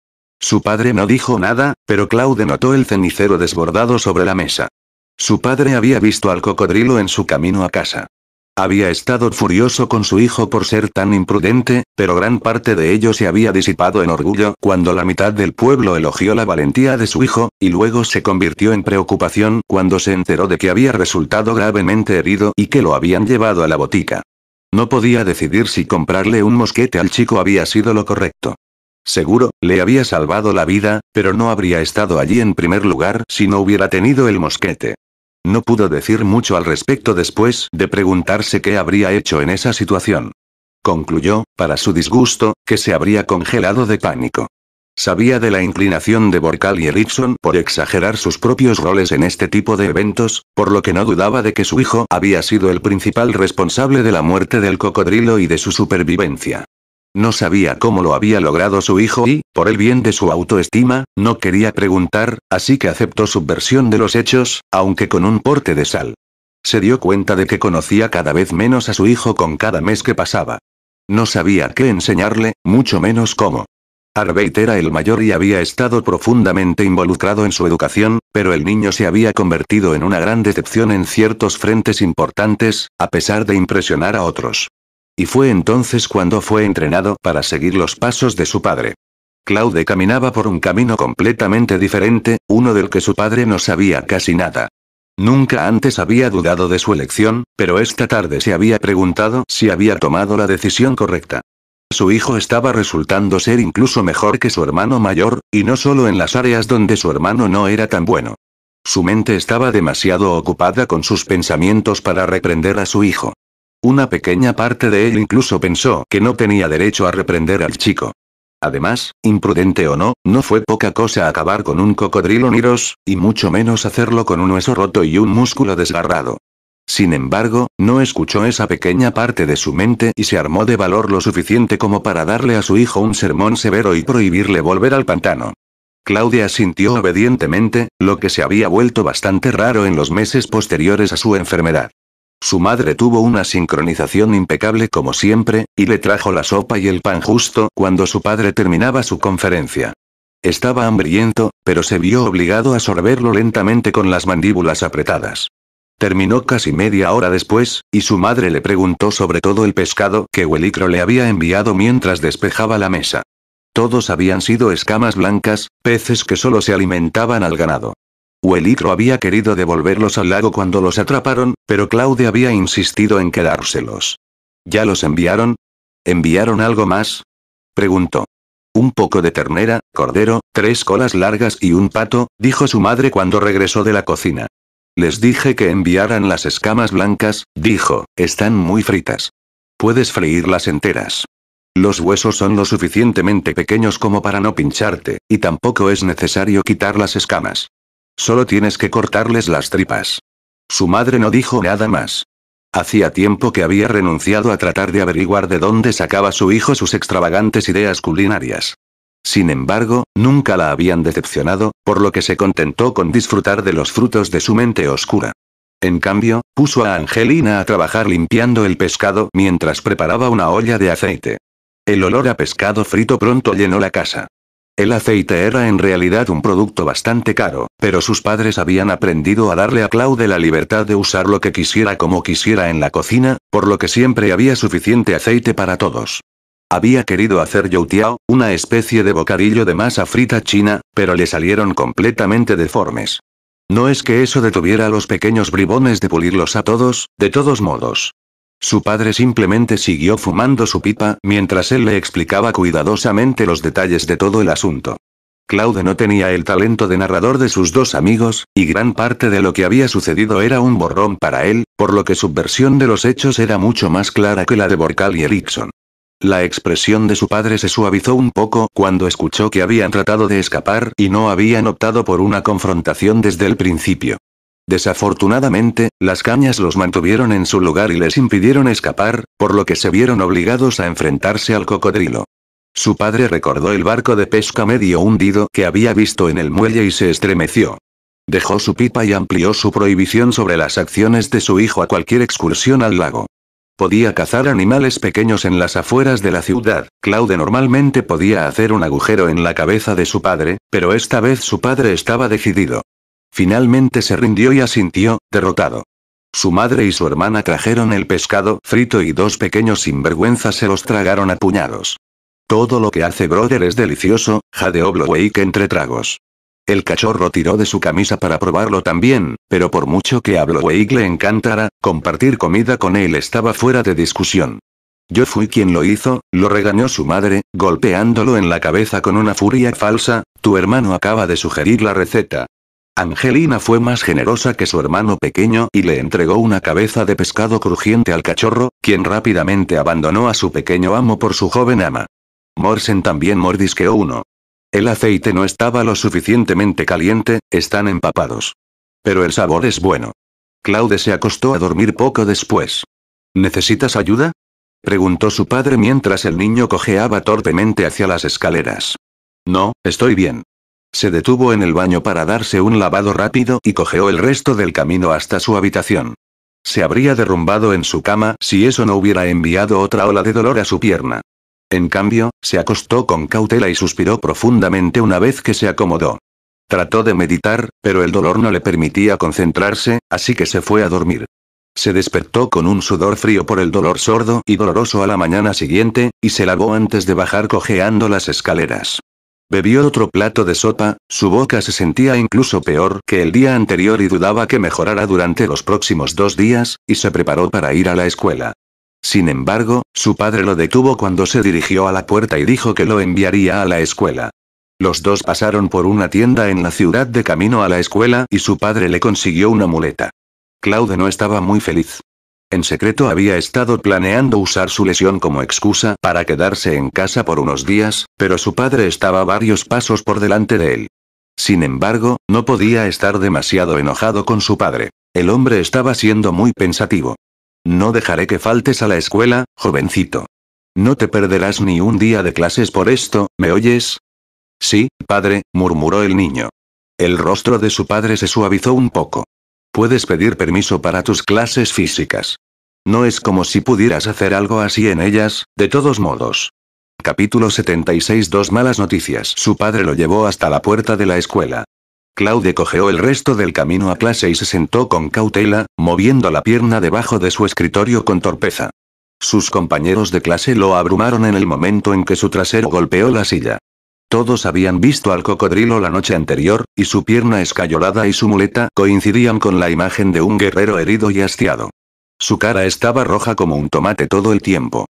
Su padre no dijo nada, pero Claude notó el cenicero desbordado sobre la mesa. Su padre había visto al cocodrilo en su camino a casa. Había estado furioso con su hijo por ser tan imprudente, pero gran parte de ello se había disipado en orgullo cuando la mitad del pueblo elogió la valentía de su hijo, y luego se convirtió en preocupación cuando se enteró de que había resultado gravemente herido y que lo habían llevado a la botica. No podía decidir si comprarle un mosquete al chico había sido lo correcto. Seguro, le había salvado la vida, pero no habría estado allí en primer lugar si no hubiera tenido el mosquete. No pudo decir mucho al respecto después de preguntarse qué habría hecho en esa situación. Concluyó, para su disgusto, que se habría congelado de pánico. Sabía de la inclinación de Borcal y Erickson por exagerar sus propios roles en este tipo de eventos, por lo que no dudaba de que su hijo había sido el principal responsable de la muerte del cocodrilo y de su supervivencia. No sabía cómo lo había logrado su hijo y, por el bien de su autoestima, no quería preguntar, así que aceptó su versión de los hechos, aunque con un porte de sal. Se dio cuenta de que conocía cada vez menos a su hijo con cada mes que pasaba. No sabía qué enseñarle, mucho menos cómo. Arbeit era el mayor y había estado profundamente involucrado en su educación, pero el niño se había convertido en una gran decepción en ciertos frentes importantes, a pesar de impresionar a otros. Y fue entonces cuando fue entrenado para seguir los pasos de su padre. Claude caminaba por un camino completamente diferente, uno del que su padre no sabía casi nada. Nunca antes había dudado de su elección, pero esta tarde se había preguntado si había tomado la decisión correcta. Su hijo estaba resultando ser incluso mejor que su hermano mayor, y no solo en las áreas donde su hermano no era tan bueno. Su mente estaba demasiado ocupada con sus pensamientos para reprender a su hijo. Una pequeña parte de él incluso pensó que no tenía derecho a reprender al chico. Además, imprudente o no, no fue poca cosa acabar con un cocodrilo Niros, y mucho menos hacerlo con un hueso roto y un músculo desgarrado. Sin embargo, no escuchó esa pequeña parte de su mente y se armó de valor lo suficiente como para darle a su hijo un sermón severo y prohibirle volver al pantano. Claudia asintió obedientemente, lo que se había vuelto bastante raro en los meses posteriores a su enfermedad. Su madre tuvo una sincronización impecable como siempre, y le trajo la sopa y el pan justo cuando su padre terminaba su conferencia. Estaba hambriento, pero se vio obligado a sorberlo lentamente con las mandíbulas apretadas. Terminó casi media hora después, y su madre le preguntó sobre todo el pescado que Welicro le había enviado mientras despejaba la mesa. Todos habían sido escamas blancas, peces que solo se alimentaban al ganado. Welicro había querido devolverlos al lago cuando los atraparon, pero Claude había insistido en quedárselos. ¿Ya los enviaron? ¿Enviaron algo más?, preguntó. Un poco de ternera, cordero, 3 colas largas y un pato, dijo su madre cuando regresó de la cocina. Les dije que enviaran las escamas blancas, dijo, están muy fritas. Puedes freírlas enteras. Los huesos son lo suficientemente pequeños como para no pincharte, y tampoco es necesario quitar las escamas. Solo tienes que cortarles las tripas. Su madre no dijo nada más. Hacía tiempo que había renunciado a tratar de averiguar de dónde sacaba su hijo sus extravagantes ideas culinarias. Sin embargo, nunca la habían decepcionado, por lo que se contentó con disfrutar de los frutos de su mente oscura. En cambio, puso a Angelina a trabajar limpiando el pescado mientras preparaba una olla de aceite. El olor a pescado frito pronto llenó la casa. El aceite era en realidad un producto bastante caro, pero sus padres habían aprendido a darle a Claude la libertad de usar lo que quisiera como quisiera en la cocina, por lo que siempre había suficiente aceite para todos. Había querido hacer youtiao, una especie de bocadillo de masa frita china, pero le salieron completamente deformes. No es que eso detuviera a los pequeños bribones de pulirlos a todos, de todos modos. Su padre simplemente siguió fumando su pipa mientras él le explicaba cuidadosamente los detalles de todo el asunto. Claude no tenía el talento de narrador de sus dos amigos, y gran parte de lo que había sucedido era un borrón para él, por lo que su versión de los hechos era mucho más clara que la de Borcal y Erickson. La expresión de su padre se suavizó un poco cuando escuchó que habían tratado de escapar y no habían optado por una confrontación desde el principio. Desafortunadamente, las cañas los mantuvieron en su lugar y les impidieron escapar, por lo que se vieron obligados a enfrentarse al cocodrilo. Su padre recordó el barco de pesca medio hundido que había visto en el muelle y se estremeció. Dejó su pipa y amplió su prohibición sobre las acciones de su hijo a cualquier excursión al lago. Podía cazar animales pequeños en las afueras de la ciudad. Claude normalmente podía hacer un agujero en la cabeza de su padre, pero esta vez su padre estaba decidido. Finalmente se rindió y asintió, derrotado. Su madre y su hermana trajeron el pescado frito y dos pequeños sinvergüenzas se los tragaron a puñados. Todo lo que hace Brother es delicioso, jadeó Blowake entre tragos. El cachorro tiró de su camisa para probarlo también, pero por mucho que a Blowake le encantara, compartir comida con él estaba fuera de discusión. Yo fui quien lo hizo, lo regañó su madre, golpeándolo en la cabeza con una furia falsa. Tu hermano acaba de sugerir la receta. Angelina fue más generosa que su hermano pequeño y le entregó una cabeza de pescado crujiente al cachorro, quien rápidamente abandonó a su pequeño amo por su joven ama. Morsen también mordisqueó uno. El aceite no estaba lo suficientemente caliente, están empapados. Pero el sabor es bueno. Claude se acostó a dormir poco después. ¿Necesitas ayuda?, preguntó su padre mientras el niño cojeaba torpemente hacia las escaleras. No, estoy bien. Se detuvo en el baño para darse un lavado rápido y cojeó el resto del camino hasta su habitación. Se habría derrumbado en su cama si eso no hubiera enviado otra ola de dolor a su pierna. En cambio, se acostó con cautela y suspiró profundamente una vez que se acomodó. Trató de meditar, pero el dolor no le permitía concentrarse, así que se fue a dormir. Se despertó con un sudor frío por el dolor sordo y doloroso a la mañana siguiente, y se lavó antes de bajar cojeando las escaleras. Bebió otro plato de sopa, su boca se sentía incluso peor que el día anterior y dudaba que mejorara durante los próximos 2 días, y se preparó para ir a la escuela. Sin embargo, su padre lo detuvo cuando se dirigió a la puerta y dijo que lo enviaría a la escuela. Los dos pasaron por una tienda en la ciudad de camino a la escuela y su padre le consiguió una muleta. Claude no estaba muy feliz. En secreto había estado planeando usar su lesión como excusa para quedarse en casa por unos días, pero su padre estaba varios pasos por delante de él. Sin embargo, no podía estar demasiado enojado con su padre. El hombre estaba siendo muy pensativo. No dejaré que faltes a la escuela, jovencito. No te perderás ni un día de clases por esto, ¿me oyes? Sí, padre, murmuró el niño. El rostro de su padre se suavizó un poco. Puedes pedir permiso para tus clases físicas. No es como si pudieras hacer algo así en ellas, de todos modos. Capítulo 76. Dos malas noticias. Su padre lo llevó hasta la puerta de la escuela. Claude cojeó el resto del camino a clase y se sentó con cautela, moviendo la pierna debajo de su escritorio con torpeza. Sus compañeros de clase lo abrumaron en el momento en que su trasero golpeó la silla. Todos habían visto al cocodrilo la noche anterior, y su pierna escayolada y su muleta coincidían con la imagen de un guerrero herido y hastiado. Su cara estaba roja como un tomate todo el tiempo.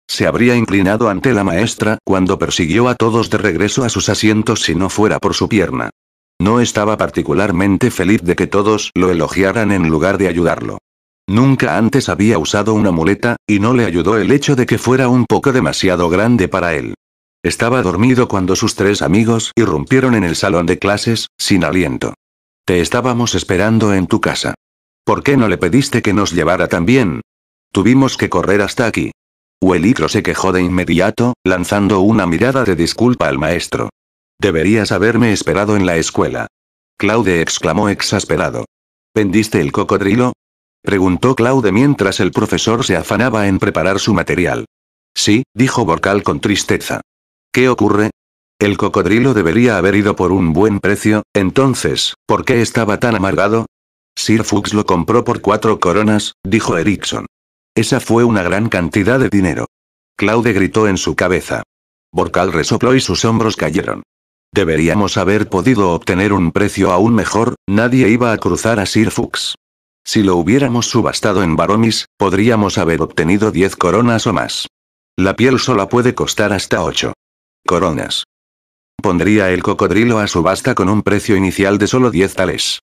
Se habría inclinado ante la maestra cuando persiguió a todos de regreso a sus asientos si no fuera por su pierna. No estaba particularmente feliz de que todos lo elogiaran en lugar de ayudarlo. Nunca antes había usado una muleta, y no le ayudó el hecho de que fuera un poco demasiado grande para él. Estaba dormido cuando sus 3 amigos irrumpieron en el salón de clases, sin aliento. Te estábamos esperando en tu casa. ¿Por qué no le pediste que nos llevara también? Tuvimos que correr hasta aquí. Huelicro se quejó de inmediato, lanzando una mirada de disculpa al maestro. Deberías haberme esperado en la escuela. Claude exclamó exasperado. ¿Vendiste el cocodrilo? Preguntó Claude mientras el profesor se afanaba en preparar su material. Sí, dijo Borcal con tristeza. ¿Qué ocurre? El cocodrilo debería haber ido por un buen precio, entonces, ¿por qué estaba tan amargado? Sir Fuchs lo compró por 4 coronas, dijo Erickson. Esa fue una gran cantidad de dinero. Claude gritó en su cabeza. Borcal resopló y sus hombros cayeron. Deberíamos haber podido obtener un precio aún mejor, nadie iba a cruzar a Sir Fuchs. Si lo hubiéramos subastado en Baromis, podríamos haber obtenido 10 coronas o más. La piel sola puede costar hasta 8 coronas. Pondría el cocodrilo a subasta con un precio inicial de solo 10 tales.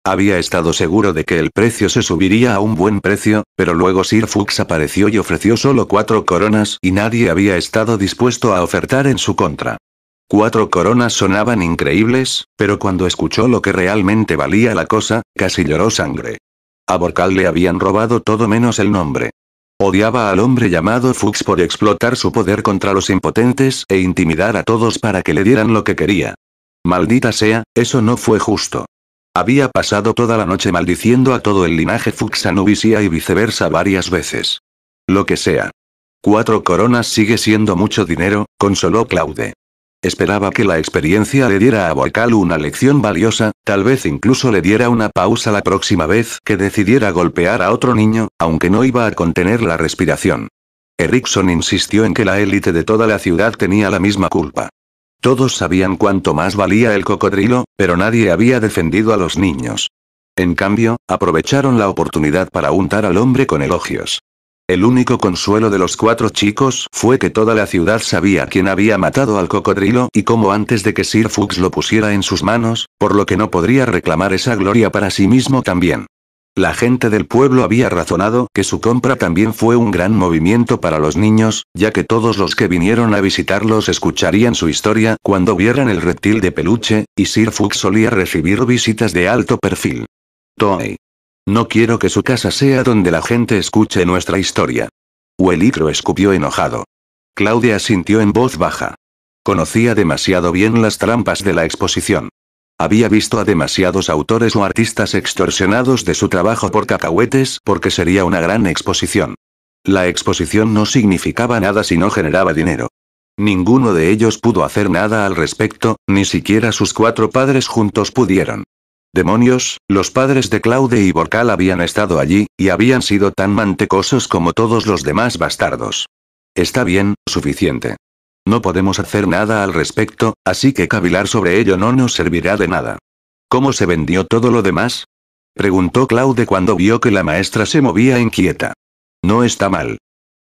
Había estado seguro de que el precio se subiría a un buen precio, pero luego Sir Fuchs apareció y ofreció solo 4 coronas y nadie había estado dispuesto a ofertar en su contra. 4 coronas sonaban increíbles, pero cuando escuchó lo que realmente valía la cosa, casi lloró sangre. A Borcal le habían robado todo menos el nombre. Odiaba al hombre llamado Fuchs por explotar su poder contra los impotentes e intimidar a todos para que le dieran lo que quería. Maldita sea, eso no fue justo. Había pasado toda la noche maldiciendo a todo el linaje Fuchs Anubisia y viceversa varias veces. Lo que sea. 4 coronas sigue siendo mucho dinero, consoló Claude. Esperaba que la experiencia le diera a Borcal una lección valiosa, tal vez incluso le diera una pausa la próxima vez que decidiera golpear a otro niño, aunque no iba a contener la respiración. Erickson insistió en que la élite de toda la ciudad tenía la misma culpa. Todos sabían cuánto más valía el cocodrilo, pero nadie había defendido a los niños. En cambio, aprovecharon la oportunidad para untar al hombre con elogios. El único consuelo de los 4 chicos fue que toda la ciudad sabía quién había matado al cocodrilo y cómo antes de que Sir Fuchs lo pusiera en sus manos, por lo que no podría reclamar esa gloria para sí mismo también. La gente del pueblo había razonado que su compra también fue un gran movimiento para los niños, ya que todos los que vinieron a visitarlos escucharían su historia cuando vieran el reptil de peluche, y Sir Fuchs solía recibir visitas de alto perfil. Toei. No quiero que su casa sea donde la gente escuche nuestra historia. Huelicro escupió enojado. Claudia asintió en voz baja. Conocía demasiado bien las trampas de la exposición. Había visto a demasiados autores o artistas extorsionados de su trabajo por cacahuetes porque sería una gran exposición. La exposición no significaba nada si no generaba dinero. Ninguno de ellos pudo hacer nada al respecto, ni siquiera sus 4 padres juntos pudieron. Demonios, los padres de Claude y Borcal habían estado allí, y habían sido tan mantecosos como todos los demás bastardos. Está bien, suficiente. No podemos hacer nada al respecto, así que cavilar sobre ello no nos servirá de nada. ¿Cómo se vendió todo lo demás? Preguntó Claude cuando vio que la maestra se movía inquieta. No está mal.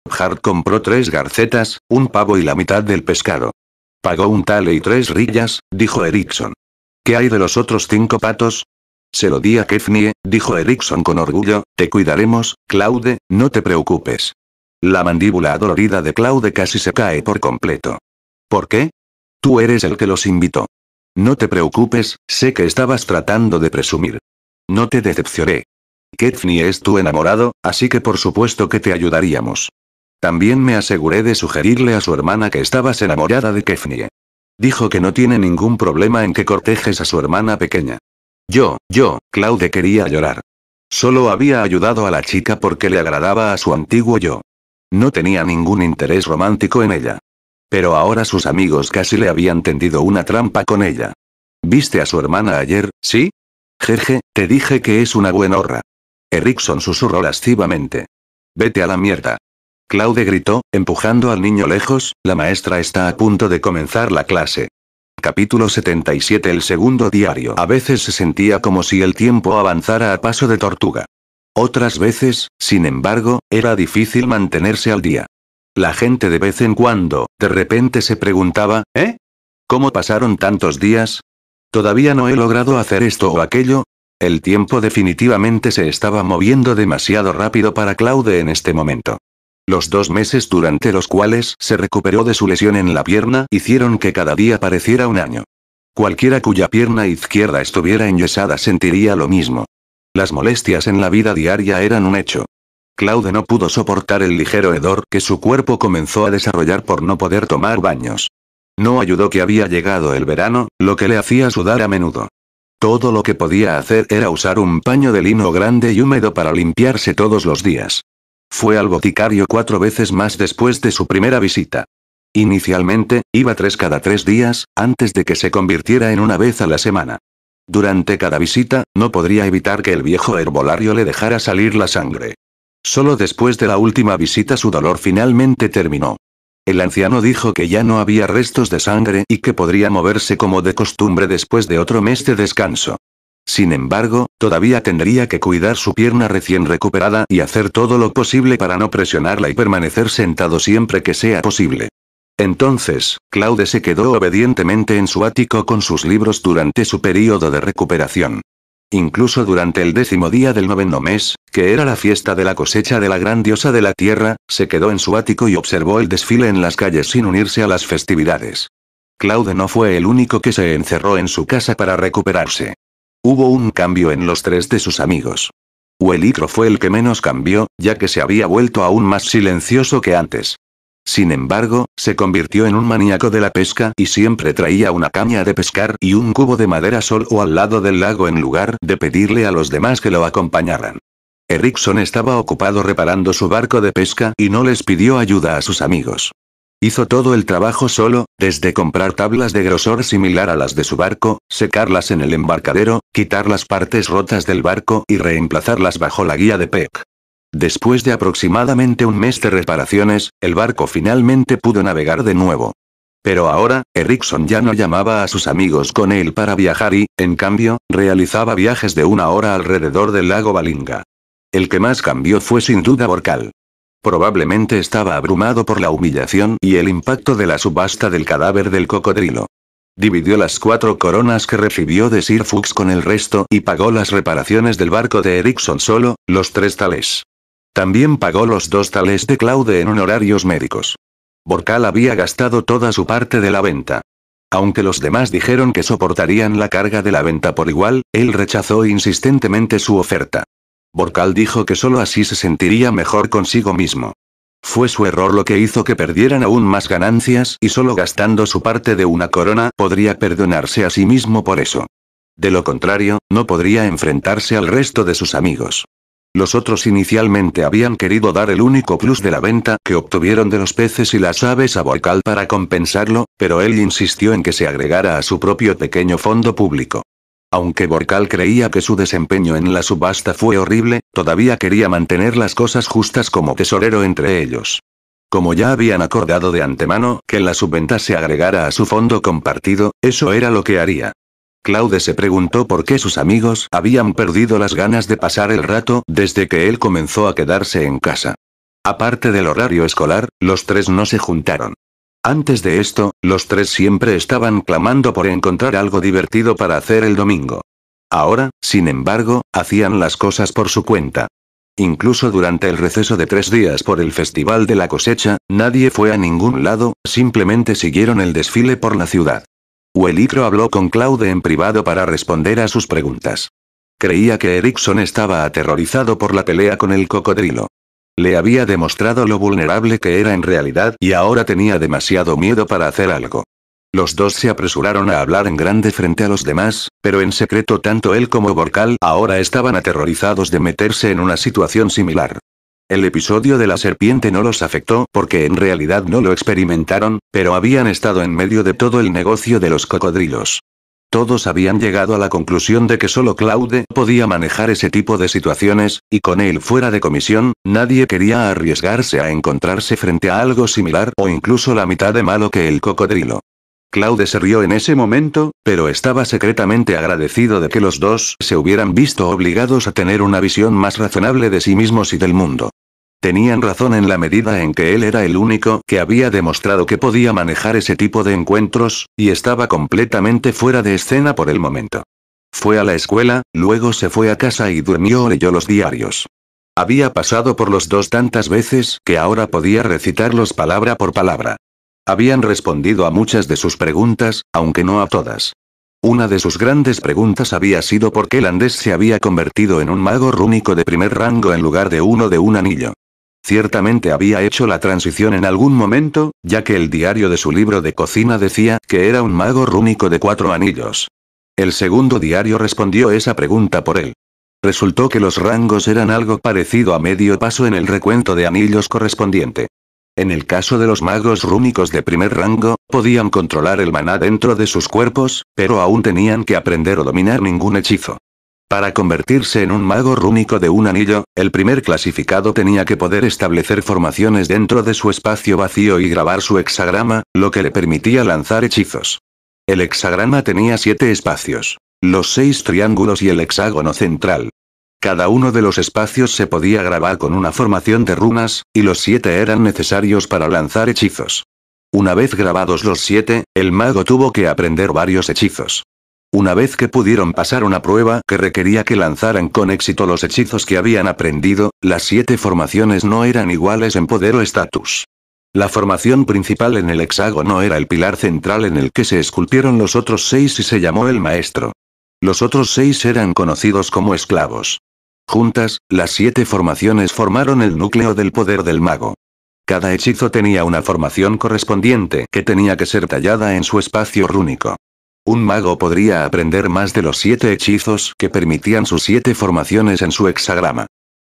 Hart compró 3 garcetas, un pavo y la mitad del pescado. Pagó un tale y 3 rillas, dijo Erickson. ¿Qué hay de los otros 5 patos? Se lo di a Kefnie, dijo Erickson con orgullo, te cuidaremos, Claude, no te preocupes. La mandíbula adolorida de Claude casi se cae por completo. ¿Por qué? Tú eres el que los invitó. No te preocupes, sé que estabas tratando de presumir. No te decepcioné. Kefnie es tu enamorado, así que por supuesto que te ayudaríamos. También me aseguré de sugerirle a su hermana que estabas enamorada de Kefnie. Dijo que no tiene ningún problema en que cortejes a su hermana pequeña. Claude quería llorar. Solo había ayudado a la chica porque le agradaba a su antiguo yo. No tenía ningún interés romántico en ella. Pero ahora sus amigos casi le habían tendido una trampa con ella. ¿Viste a su hermana ayer, sí? Jeje, te dije que es una buenorra. Erickson susurró lascivamente. Vete a la mierda. Claude gritó, empujando al niño lejos, la maestra está a punto de comenzar la clase. Capítulo 77. El segundo diario. A veces se sentía como si el tiempo avanzara a paso de tortuga. Otras veces, sin embargo, era difícil mantenerse al día. La gente de vez en cuando, de repente se preguntaba, ¿eh? ¿Cómo pasaron tantos días? ¿Todavía no he logrado hacer esto o aquello? El tiempo definitivamente se estaba moviendo demasiado rápido para Claude en este momento. Los 2 meses durante los cuales se recuperó de su lesión en la pierna hicieron que cada día pareciera un año. Cualquiera cuya pierna izquierda estuviera enyesada sentiría lo mismo. Las molestias en la vida diaria eran un hecho. Claude no pudo soportar el ligero hedor que su cuerpo comenzó a desarrollar por no poder tomar baños. No ayudó que había llegado el verano, lo que le hacía sudar a menudo. Todo lo que podía hacer era usar un paño de lino grande y húmedo para limpiarse todos los días. Fue al boticario 4 veces más después de su primera visita. Inicialmente, iba 3 cada 3 días, antes de que se convirtiera en una vez a la semana. Durante cada visita, no podría evitar que el viejo herbolario le dejara salir la sangre. Solo después de la última visita su dolor finalmente terminó. El anciano dijo que ya no había restos de sangre y que podría moverse como de costumbre después de otro mes de descanso. Sin embargo, todavía tendría que cuidar su pierna recién recuperada y hacer todo lo posible para no presionarla y permanecer sentado siempre que sea posible. Entonces, Claude se quedó obedientemente en su ático con sus libros durante su período de recuperación. Incluso durante el 10º día del 9º mes, que era la fiesta de la cosecha de la gran diosa de la tierra, se quedó en su ático y observó el desfile en las calles sin unirse a las festividades. Claude no fue el único que se encerró en su casa para recuperarse. Hubo un cambio en los 3 de sus amigos. Huelicro fue el que menos cambió, ya que se había vuelto aún más silencioso que antes. Sin embargo, se convirtió en un maníaco de la pesca y siempre traía una caña de pescar y un cubo de madera solo al lado del lago en lugar de pedirle a los demás que lo acompañaran. Erickson estaba ocupado reparando su barco de pesca y no les pidió ayuda a sus amigos. Hizo todo el trabajo solo, desde comprar tablas de grosor similar a las de su barco, secarlas en el embarcadero, quitar las partes rotas del barco y reemplazarlas bajo la guía de Peck. Después de aproximadamente un mes de reparaciones, el barco finalmente pudo navegar de nuevo. Pero ahora, Erickson ya no llamaba a sus amigos con él para viajar y, en cambio, realizaba viajes de 1 hora alrededor del lago Balinga. El que más cambió fue sin duda Borcal. Probablemente estaba abrumado por la humillación y el impacto de la subasta del cadáver del cocodrilo. Dividió las 4 coronas que recibió de Sir Fuchs con el resto y pagó las reparaciones del barco de Erickson solo, los 3 thalers. También pagó los 2 thalers de Claude en honorarios médicos. Borcal había gastado toda su parte de la venta. Aunque los demás dijeron que soportarían la carga de la venta por igual, él rechazó insistentemente su oferta. Borcal dijo que solo así se sentiría mejor consigo mismo. Fue su error lo que hizo que perdieran aún más ganancias y solo gastando su parte de 1 corona podría perdonarse a sí mismo por eso. De lo contrario, no podría enfrentarse al resto de sus amigos. Los otros inicialmente habían querido dar el único plus de la venta que obtuvieron de los peces y las aves a Borcal para compensarlo, pero él insistió en que se agregara a su propio pequeño fondo público. Aunque Borcal creía que su desempeño en la subasta fue horrible, todavía quería mantener las cosas justas como tesorero entre ellos. Como ya habían acordado de antemano que la subventa se agregara a su fondo compartido, eso era lo que haría. Claude se preguntó por qué sus amigos habían perdido las ganas de pasar el rato desde que él comenzó a quedarse en casa. Aparte del horario escolar, los 3 no se juntaron. Antes de esto, los 3 siempre estaban clamando por encontrar algo divertido para hacer el domingo. Ahora, sin embargo, hacían las cosas por su cuenta. Incluso durante el receso de 3 días por el Festival de la Cosecha, nadie fue a ningún lado, simplemente siguieron el desfile por la ciudad. Huelicro habló con Claude en privado para responder a sus preguntas. Creía que Erickson estaba aterrorizado por la pelea con el cocodrilo. Le había demostrado lo vulnerable que era en realidad y ahora tenía demasiado miedo para hacer algo. Los 2 se apresuraron a hablar en grande frente a los demás, pero en secreto tanto él como Borcal ahora estaban aterrorizados de meterse en una situación similar. El episodio de la serpiente no los afectó porque en realidad no lo experimentaron, pero habían estado en medio de todo el negocio de los cocodrilos. Todos habían llegado a la conclusión de que solo Claude podía manejar ese tipo de situaciones, y con él fuera de comisión, nadie quería arriesgarse a encontrarse frente a algo similar o incluso la mitad de malo que el cocodrilo. Claude se rió en ese momento, pero estaba secretamente agradecido de que los 2 se hubieran visto obligados a tener una visión más razonable de sí mismos y del mundo. Tenían razón en la medida en que él era el único que había demostrado que podía manejar ese tipo de encuentros, y estaba completamente fuera de escena por el momento. Fue a la escuela, luego se fue a casa y durmió o leyó los diarios. Había pasado por los 2 tantas veces que ahora podía recitarlos palabra por palabra. Habían respondido a muchas de sus preguntas, aunque no a todas. Una de sus grandes preguntas había sido por qué Landés se había convertido en un mago rúnico de primer rango en lugar de uno de un anillo. Ciertamente había hecho la transición en algún momento, ya que el diario de su libro de cocina decía que era un mago rúnico de 4 anillos. El segundo diario respondió esa pregunta por él. Resultó que los rangos eran algo parecido a medio paso en el recuento de anillos correspondiente. En el caso de los magos rúnicos de primer rango, podían controlar el maná dentro de sus cuerpos, pero aún tenían que aprender o dominar ningún hechizo. Para convertirse en un mago rúnico de un anillo, el primer clasificado tenía que poder establecer formaciones dentro de su espacio vacío y grabar su hexagrama, lo que le permitía lanzar hechizos. El hexagrama tenía 7 espacios, los 6 triángulos y el hexágono central. Cada uno de los espacios se podía grabar con una formación de runas, y los 7 eran necesarios para lanzar hechizos. Una vez grabados los 7, el mago tuvo que aprender varios hechizos. Una vez que pudieron pasar una prueba que requería que lanzaran con éxito los hechizos que habían aprendido, las 7 formaciones no eran iguales en poder o estatus. La formación principal en el hexágono era el pilar central en el que se esculpieron los otros 6 y se llamó el maestro. Los otros 6 eran conocidos como esclavos. Juntas, las 7 formaciones formaron el núcleo del poder del mago. Cada hechizo tenía una formación correspondiente que tenía que ser tallada en su espacio rúnico. Un mago podría aprender más de los 7 hechizos que permitían sus 7 formaciones en su hexagrama.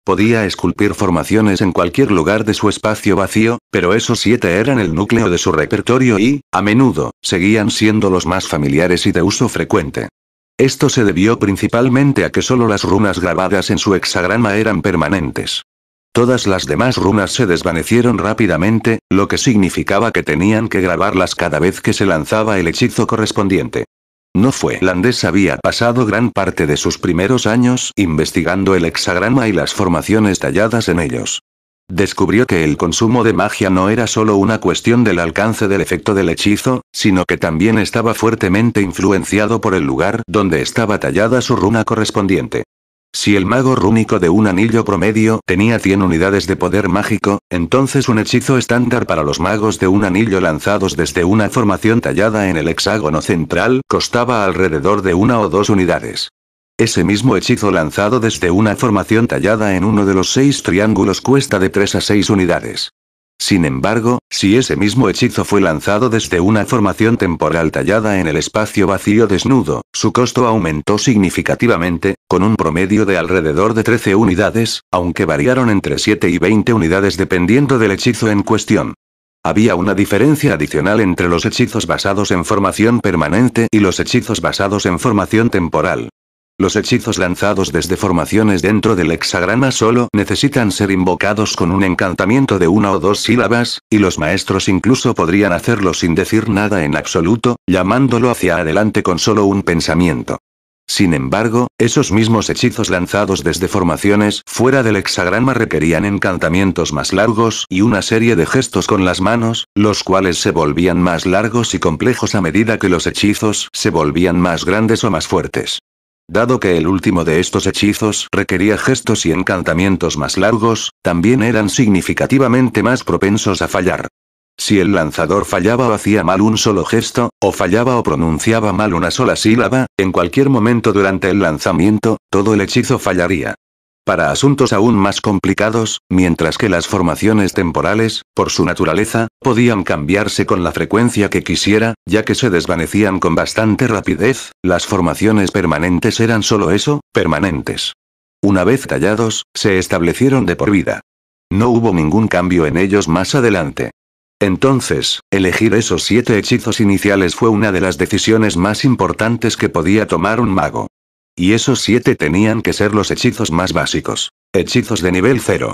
Podía esculpir formaciones en cualquier lugar de su espacio vacío, pero esos 7 eran el núcleo de su repertorio y, a menudo, seguían siendo los más familiares y de uso frecuente. Esto se debió principalmente a que solo las runas grabadas en su hexagrama eran permanentes. Todas las demás runas se desvanecieron rápidamente, lo que significaba que tenían que grabarlas cada vez que se lanzaba el hechizo correspondiente. No fue. Landés había pasado gran parte de sus primeros años investigando el hexagrama y las formaciones talladas en ellos. Descubrió que el consumo de magia no era solo una cuestión del alcance del efecto del hechizo, sino que también estaba fuertemente influenciado por el lugar donde estaba tallada su runa correspondiente. Si el mago rúnico de un anillo promedio tenía 100 unidades de poder mágico, entonces un hechizo estándar para los magos de un anillo lanzados desde una formación tallada en el hexágono central costaba alrededor de 1 o 2 unidades. Ese mismo hechizo lanzado desde una formación tallada en uno de los 6 triángulos cuesta de 3 a 6 unidades. Sin embargo, si ese mismo hechizo fue lanzado desde una formación temporal tallada en el espacio vacío desnudo, su costo aumentó significativamente, con un promedio de alrededor de 13 unidades, aunque variaron entre 7 y 20 unidades dependiendo del hechizo en cuestión. Había una diferencia adicional entre los hechizos basados en formación permanente y los hechizos basados en formación temporal. Los hechizos lanzados desde formaciones dentro del hexagrama solo necesitan ser invocados con un encantamiento de 1 o 2 sílabas, y los maestros incluso podrían hacerlo sin decir nada en absoluto, llamándolo hacia adelante con solo un pensamiento. Sin embargo, esos mismos hechizos lanzados desde formaciones fuera del hexagrama requerían encantamientos más largos y una serie de gestos con las manos, los cuales se volvían más largos y complejos a medida que los hechizos se volvían más grandes o más fuertes. Dado que el último de estos hechizos requería gestos y encantamientos más largos, también eran significativamente más propensos a fallar. Si el lanzador fallaba o hacía mal un solo gesto, o fallaba o pronunciaba mal una sola sílaba, en cualquier momento durante el lanzamiento, todo el hechizo fallaría. Para asuntos aún más complicados, mientras que las formaciones temporales, por su naturaleza, podían cambiarse con la frecuencia que quisiera, ya que se desvanecían con bastante rapidez, las formaciones permanentes eran solo eso, permanentes. Una vez tallados, se establecieron de por vida. No hubo ningún cambio en ellos más adelante. Entonces, elegir esos 7 hechizos iniciales fue una de las decisiones más importantes que podía tomar un mago. Y esos 7 tenían que ser los hechizos más básicos. Hechizos de nivel 0.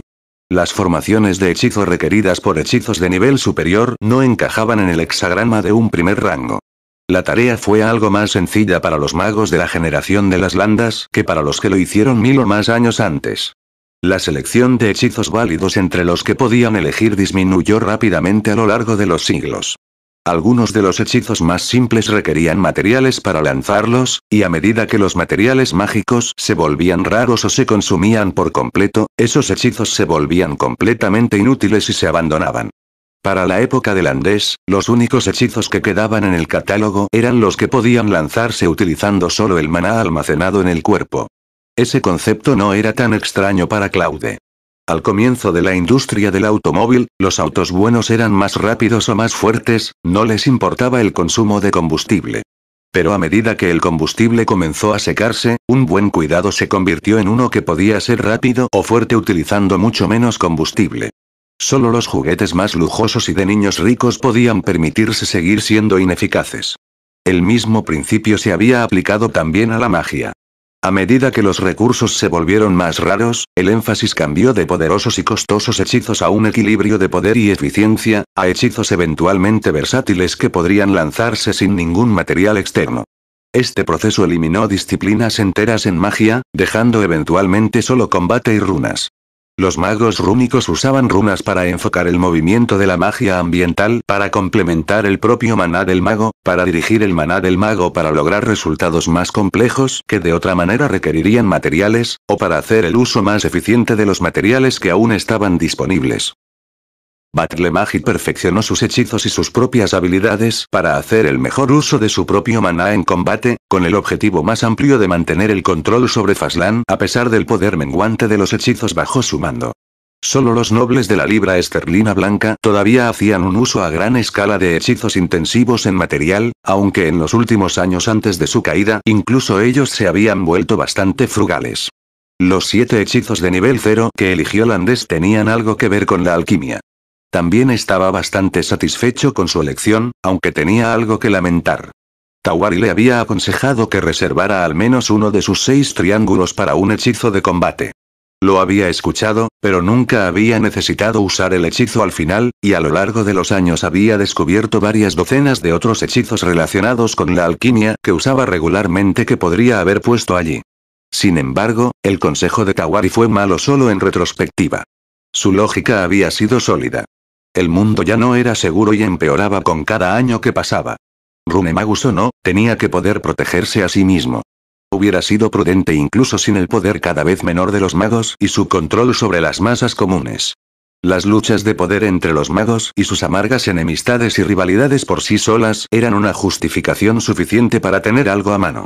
Las formaciones de hechizo requeridas por hechizos de nivel superior no encajaban en el hexagrama de un primer rango. La tarea fue algo más sencilla para los magos de la generación de las landas que para los que lo hicieron 1000 o más años antes. La selección de hechizos válidos entre los que podían elegir disminuyó rápidamente a lo largo de los siglos. Algunos de los hechizos más simples requerían materiales para lanzarlos, y a medida que los materiales mágicos se volvían raros o se consumían por completo, esos hechizos se volvían completamente inútiles y se abandonaban. Para la época del Andés, los únicos hechizos que quedaban en el catálogo eran los que podían lanzarse utilizando solo el maná almacenado en el cuerpo. Ese concepto no era tan extraño para Claude. Al comienzo de la industria del automóvil, los autos buenos eran más rápidos o más fuertes, no les importaba el consumo de combustible. Pero a medida que el combustible comenzó a secarse, un buen cuidado se convirtió en uno que podía ser rápido o fuerte utilizando mucho menos combustible. Solo los juguetes más lujosos y de niños ricos podían permitirse seguir siendo ineficaces. El mismo principio se había aplicado también a la magia. A medida que los recursos se volvieron más raros, el énfasis cambió de poderosos y costosos hechizos a un equilibrio de poder y eficiencia, a hechizos eventualmente versátiles que podrían lanzarse sin ningún material externo. Este proceso eliminó disciplinas enteras en magia, dejando eventualmente solo combate y runas. Los magos rúnicos usaban runas para enfocar el movimiento de la magia ambiental, para complementar el propio maná del mago, para dirigir el maná del mago para lograr resultados más complejos que de otra manera requerirían materiales, o para hacer el uso más eficiente de los materiales que aún estaban disponibles. Battle Magic perfeccionó sus hechizos y sus propias habilidades para hacer el mejor uso de su propio maná en combate, con el objetivo más amplio de mantener el control sobre Faslan a pesar del poder menguante de los hechizos bajo su mando. Solo los nobles de la libra esterlina blanca todavía hacían un uso a gran escala de hechizos intensivos en material, aunque en los últimos años antes de su caída incluso ellos se habían vuelto bastante frugales. Los 7 hechizos de nivel 0 que eligió Landés tenían algo que ver con la alquimia. También estaba bastante satisfecho con su elección, aunque tenía algo que lamentar. Tawari le había aconsejado que reservara al menos uno de sus 6 triángulos para un hechizo de combate. Lo había escuchado, pero nunca había necesitado usar el hechizo al final, y a lo largo de los años había descubierto varias docenas de otros hechizos relacionados con la alquimia que usaba regularmente que podría haber puesto allí. Sin embargo, el consejo de Tawari fue malo solo en retrospectiva. Su lógica había sido sólida. El mundo ya no era seguro y empeoraba con cada año que pasaba. Runemagus o no, tenía que poder protegerse a sí mismo. Hubiera sido prudente incluso sin el poder cada vez menor de los magos y su control sobre las masas comunes. Las luchas de poder entre los magos y sus amargas enemistades y rivalidades por sí solas eran una justificación suficiente para tener algo a mano.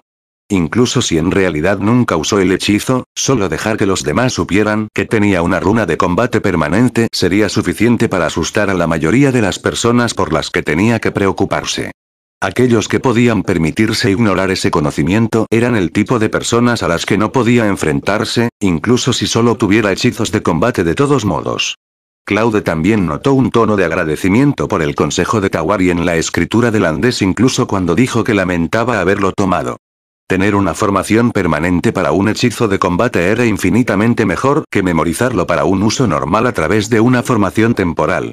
Incluso si en realidad nunca usó el hechizo, solo dejar que los demás supieran que tenía una runa de combate permanente sería suficiente para asustar a la mayoría de las personas por las que tenía que preocuparse. Aquellos que podían permitirse ignorar ese conocimiento eran el tipo de personas a las que no podía enfrentarse, incluso si solo tuviera hechizos de combate de todos modos. Claude también notó un tono de agradecimiento por el consejo de Tawari en la escritura de Landés incluso cuando dijo que lamentaba haberlo tomado. Tener una formación permanente para un hechizo de combate era infinitamente mejor que memorizarlo para un uso normal a través de una formación temporal.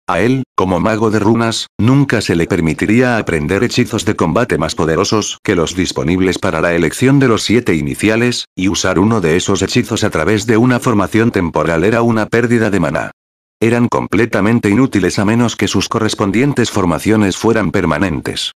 A él, como mago de runas, nunca se le permitiría aprender hechizos de combate más poderosos que los disponibles para la elección de los 7 iniciales, y usar uno de esos hechizos a través de una formación temporal era una pérdida de maná. Eran completamente inútiles a menos que sus correspondientes formaciones fueran permanentes.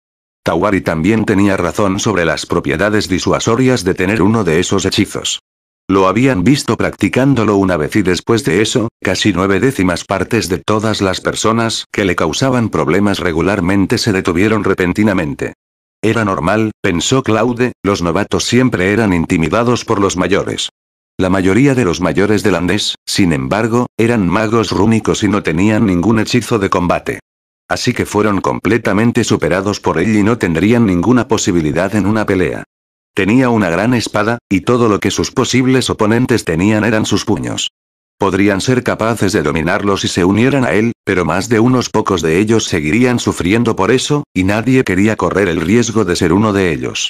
Tawari también tenía razón sobre las propiedades disuasorias de tener uno de esos hechizos. Lo habían visto practicándolo una vez y después de eso, casi 9/10 partes de todas las personas que le causaban problemas regularmente se detuvieron repentinamente. Era normal, pensó Claude, los novatos siempre eran intimidados por los mayores. La mayoría de los mayores de Landés, sin embargo, eran magos rúnicos y no tenían ningún hechizo de combate. Así que fueron completamente superados por él y no tendrían ninguna posibilidad en una pelea. Tenía una gran espada, y todo lo que sus posibles oponentes tenían eran sus puños. Podrían ser capaces de dominarlos si se unieran a él, pero más de unos pocos de ellos seguirían sufriendo por eso, y nadie quería correr el riesgo de ser uno de ellos.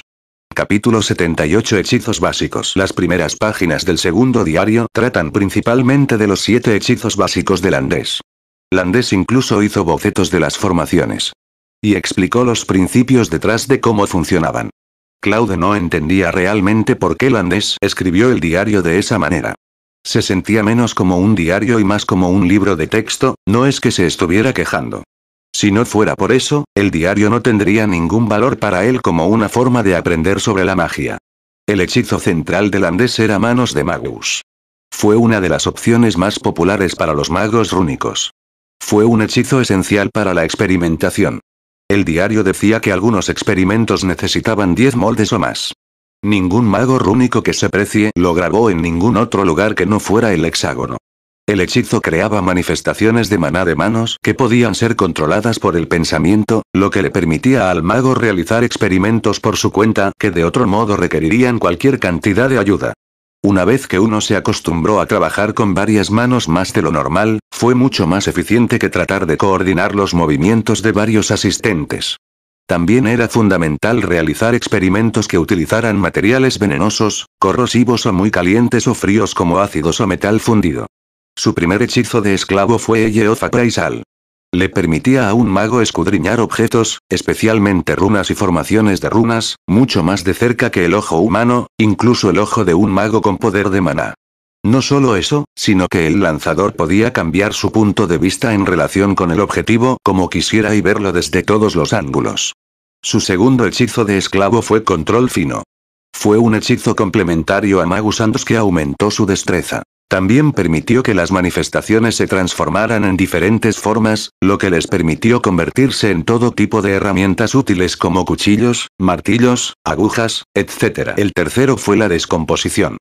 Capítulo 78 Hechizos básicos. Las primeras páginas del segundo diario tratan principalmente de los 7 hechizos básicos de Landés. Landés incluso hizo bocetos de las formaciones. Y explicó los principios detrás de cómo funcionaban. Claude no entendía realmente por qué Landés escribió el diario de esa manera. Se sentía menos como un diario y más como un libro de texto, no es que se estuviera quejando. Si no fuera por eso, el diario no tendría ningún valor para él como una forma de aprender sobre la magia. El hechizo central de Landés era Manos de Magus. Fue una de las opciones más populares para los magos rúnicos. Fue un hechizo esencial para la experimentación. El diario decía que algunos experimentos necesitaban 10 moldes o más. Ningún mago rúnico que se precie lo grabó en ningún otro lugar que no fuera el hexágono. El hechizo creaba manifestaciones de maná de manos que podían ser controladas por el pensamiento, lo que le permitía al mago realizar experimentos por su cuenta que de otro modo requerirían cualquier cantidad de ayuda. Una vez que uno se acostumbró a trabajar con varias manos más de lo normal, fue mucho más eficiente que tratar de coordinar los movimientos de varios asistentes. También era fundamental realizar experimentos que utilizaran materiales venenosos, corrosivos o muy calientes o fríos como ácidos o metal fundido. Su primer hechizo de esclavo fue Elle of Appraisal. Le permitía a un mago escudriñar objetos, especialmente runas y formaciones de runas, mucho más de cerca que el ojo humano, incluso el ojo de un mago con poder de maná. No solo eso, sino que el lanzador podía cambiar su punto de vista en relación con el objetivo como quisiera y verlo desde todos los ángulos. Su segundo hechizo de esclavo fue Control Fino. Fue un hechizo complementario a Magus Andos que aumentó su destreza. También permitió que las manifestaciones se transformaran en diferentes formas, lo que les permitió convertirse en todo tipo de herramientas útiles como cuchillos, martillos, agujas, etc. El tercero fue la descomposición.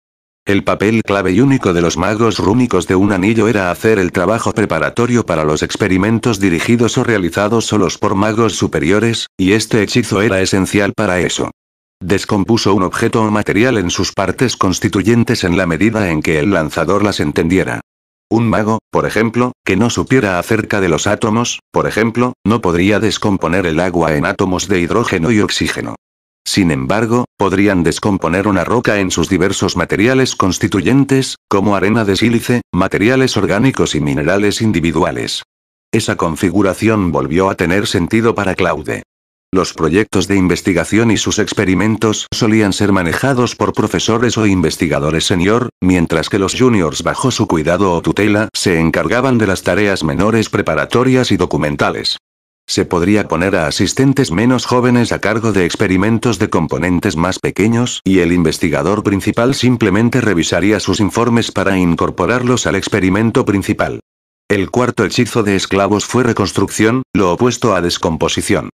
El papel clave y único de los magos rúnicos de un anillo era hacer el trabajo preparatorio para los experimentos dirigidos o realizados solos por magos superiores, y este hechizo era esencial para eso. Descompuso un objeto o material en sus partes constituyentes en la medida en que el lanzador las entendiera. Un mago, por ejemplo, que no supiera acerca de los átomos, por ejemplo, no podría descomponer el agua en átomos de hidrógeno y oxígeno. Sin embargo, podrían descomponer una roca en sus diversos materiales constituyentes, como arena de sílice, materiales orgánicos y minerales individuales. Esa configuración volvió a tener sentido para Claude. Los proyectos de investigación y sus experimentos solían ser manejados por profesores o investigadores senior, mientras que los juniors bajo su cuidado o tutela se encargaban de las tareas menores preparatorias y documentales. Se podría poner a asistentes menos jóvenes a cargo de experimentos de componentes más pequeños y el investigador principal simplemente revisaría sus informes para incorporarlos al experimento principal. El cuarto hechizo de esclavos fue reconstrucción, lo opuesto a descomposición.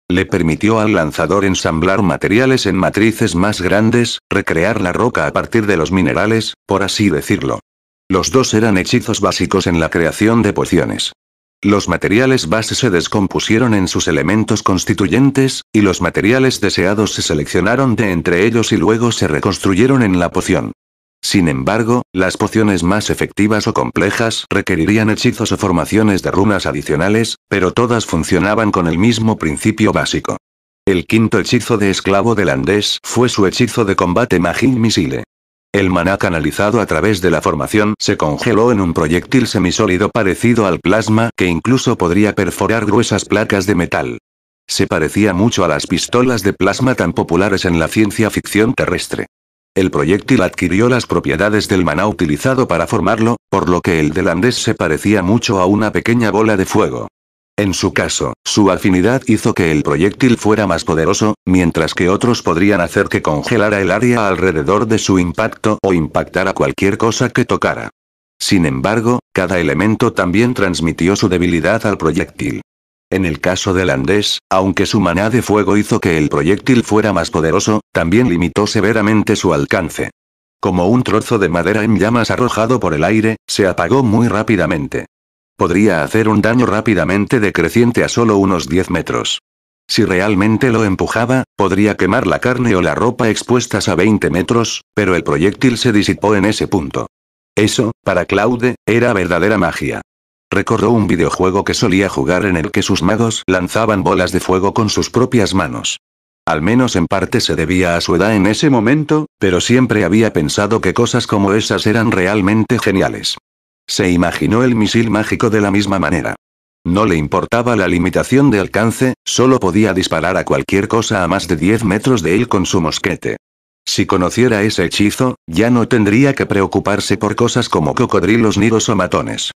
Le permitió al lanzador ensamblar materiales en matrices más grandes, recrear la roca a partir de los minerales, por así decirlo. Los dos eran hechizos básicos en la creación de pociones. Los materiales base se descompusieron en sus elementos constituyentes, y los materiales deseados se seleccionaron de entre ellos y luego se reconstruyeron en la poción. Sin embargo, las pociones más efectivas o complejas requerirían hechizos o formaciones de runas adicionales, pero todas funcionaban con el mismo principio básico. El quinto hechizo de esclavo de Landés fue su hechizo de combate Magin Missile. El maná canalizado a través de la formación se congeló en un proyectil semisólido parecido al plasma que incluso podría perforar gruesas placas de metal. Se parecía mucho a las pistolas de plasma tan populares en la ciencia ficción terrestre. El proyectil adquirió las propiedades del maná utilizado para formarlo, por lo que el de Landés se parecía mucho a una pequeña bola de fuego. En su caso, su afinidad hizo que el proyectil fuera más poderoso, mientras que otros podrían hacer que congelara el área alrededor de su impacto o impactara cualquier cosa que tocara. Sin embargo, cada elemento también transmitió su debilidad al proyectil. En el caso de Landés, aunque su maná de fuego hizo que el proyectil fuera más poderoso, también limitó severamente su alcance. Como un trozo de madera en llamas arrojado por el aire, se apagó muy rápidamente. Podría hacer un daño rápidamente decreciente a solo unos 10 metros. Si realmente lo empujaba, podría quemar la carne o la ropa expuestas a 20 metros, pero el proyectil se disipó en ese punto. Eso, para Claude, era verdadera magia. Recordó un videojuego que solía jugar en el que sus magos lanzaban bolas de fuego con sus propias manos. Al menos en parte se debía a su edad en ese momento, pero siempre había pensado que cosas como esas eran realmente geniales. Se imaginó el misil mágico de la misma manera. No le importaba la limitación de alcance, solo podía disparar a cualquier cosa a más de 10 metros de él con su mosquete. Si conociera ese hechizo, ya no tendría que preocuparse por cosas como cocodrilos nidos o matones.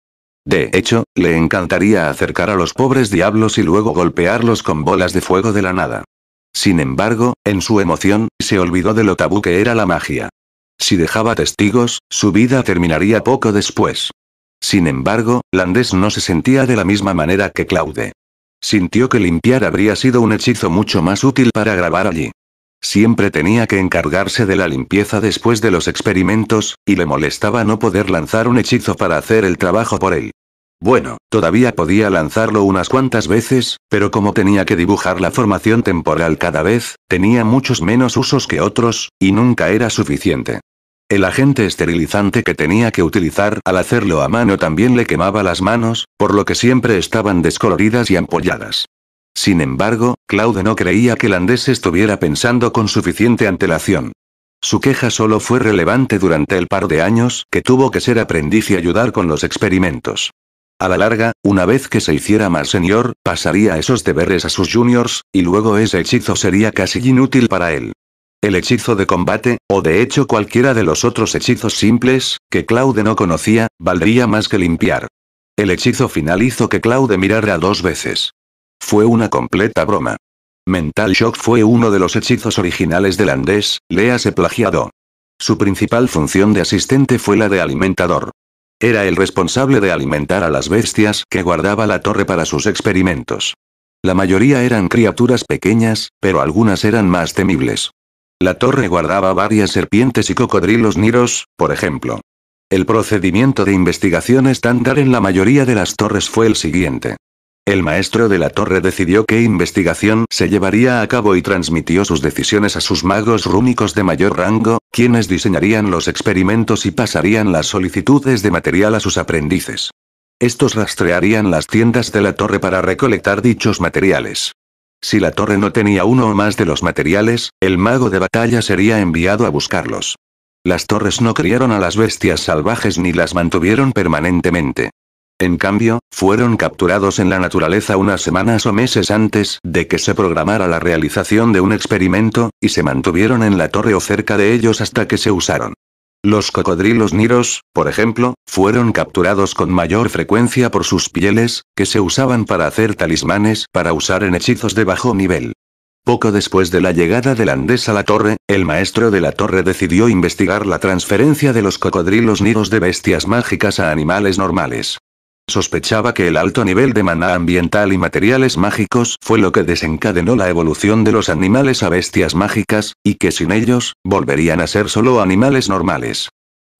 De hecho, le encantaría acercar a los pobres diablos y luego golpearlos con bolas de fuego de la nada. Sin embargo, en su emoción, se olvidó de lo tabú que era la magia. Si dejaba testigos, su vida terminaría poco después. Sin embargo, Landés no se sentía de la misma manera que Claude. Sintió que limpiar habría sido un hechizo mucho más útil para grabar allí. Siempre tenía que encargarse de la limpieza después de los experimentos, y le molestaba no poder lanzar un hechizo para hacer el trabajo por él. Bueno, todavía podía lanzarlo unas cuantas veces, pero como tenía que dibujar la formación temporal cada vez, tenía muchos menos usos que otros, y nunca era suficiente. El agente esterilizante que tenía que utilizar al hacerlo a mano también le quemaba las manos, por lo que siempre estaban descoloridas y ampolladas. Sin embargo, Claude no creía que Landés estuviera pensando con suficiente antelación. Su queja solo fue relevante durante el par de años que tuvo que ser aprendiz y ayudar con los experimentos. A la larga, una vez que se hiciera más senior, pasaría esos deberes a sus juniors, y luego ese hechizo sería casi inútil para él. El hechizo de combate, o de hecho cualquiera de los otros hechizos simples, que Claude no conocía, valdría más que limpiar. El hechizo final hizo que Claude mirara 2 veces. Fue una completa broma. Mental Shock fue uno de los hechizos originales de Landés, léase plagiado. Su principal función de asistente fue la de alimentador. Era el responsable de alimentar a las bestias que guardaba la torre para sus experimentos. La mayoría eran criaturas pequeñas, pero algunas eran más temibles. La torre guardaba varias serpientes y cocodrilos niros, por ejemplo. El procedimiento de investigación estándar en la mayoría de las torres fue el siguiente. El maestro de la torre decidió qué investigación se llevaría a cabo y transmitió sus decisiones a sus magos rúnicos de mayor rango, quienes diseñarían los experimentos y pasarían las solicitudes de material a sus aprendices. Estos rastrearían las tiendas de la torre para recolectar dichos materiales. Si la torre no tenía uno o más de los materiales, el mago de batalla sería enviado a buscarlos. Las torres no criaron a las bestias salvajes ni las mantuvieron permanentemente. En cambio, fueron capturados en la naturaleza unas semanas o meses antes de que se programara la realización de un experimento, y se mantuvieron en la torre o cerca de ellos hasta que se usaron. Los cocodrilos niros, por ejemplo, fueron capturados con mayor frecuencia por sus pieles, que se usaban para hacer talismanes para usar en hechizos de bajo nivel. Poco después de la llegada de Landés a la torre, el maestro de la torre decidió investigar la transferencia de los cocodrilos niros de bestias mágicas a animales normales. Sospechaba que el alto nivel de maná ambiental y materiales mágicos fue lo que desencadenó la evolución de los animales a bestias mágicas, y que sin ellos, volverían a ser solo animales normales.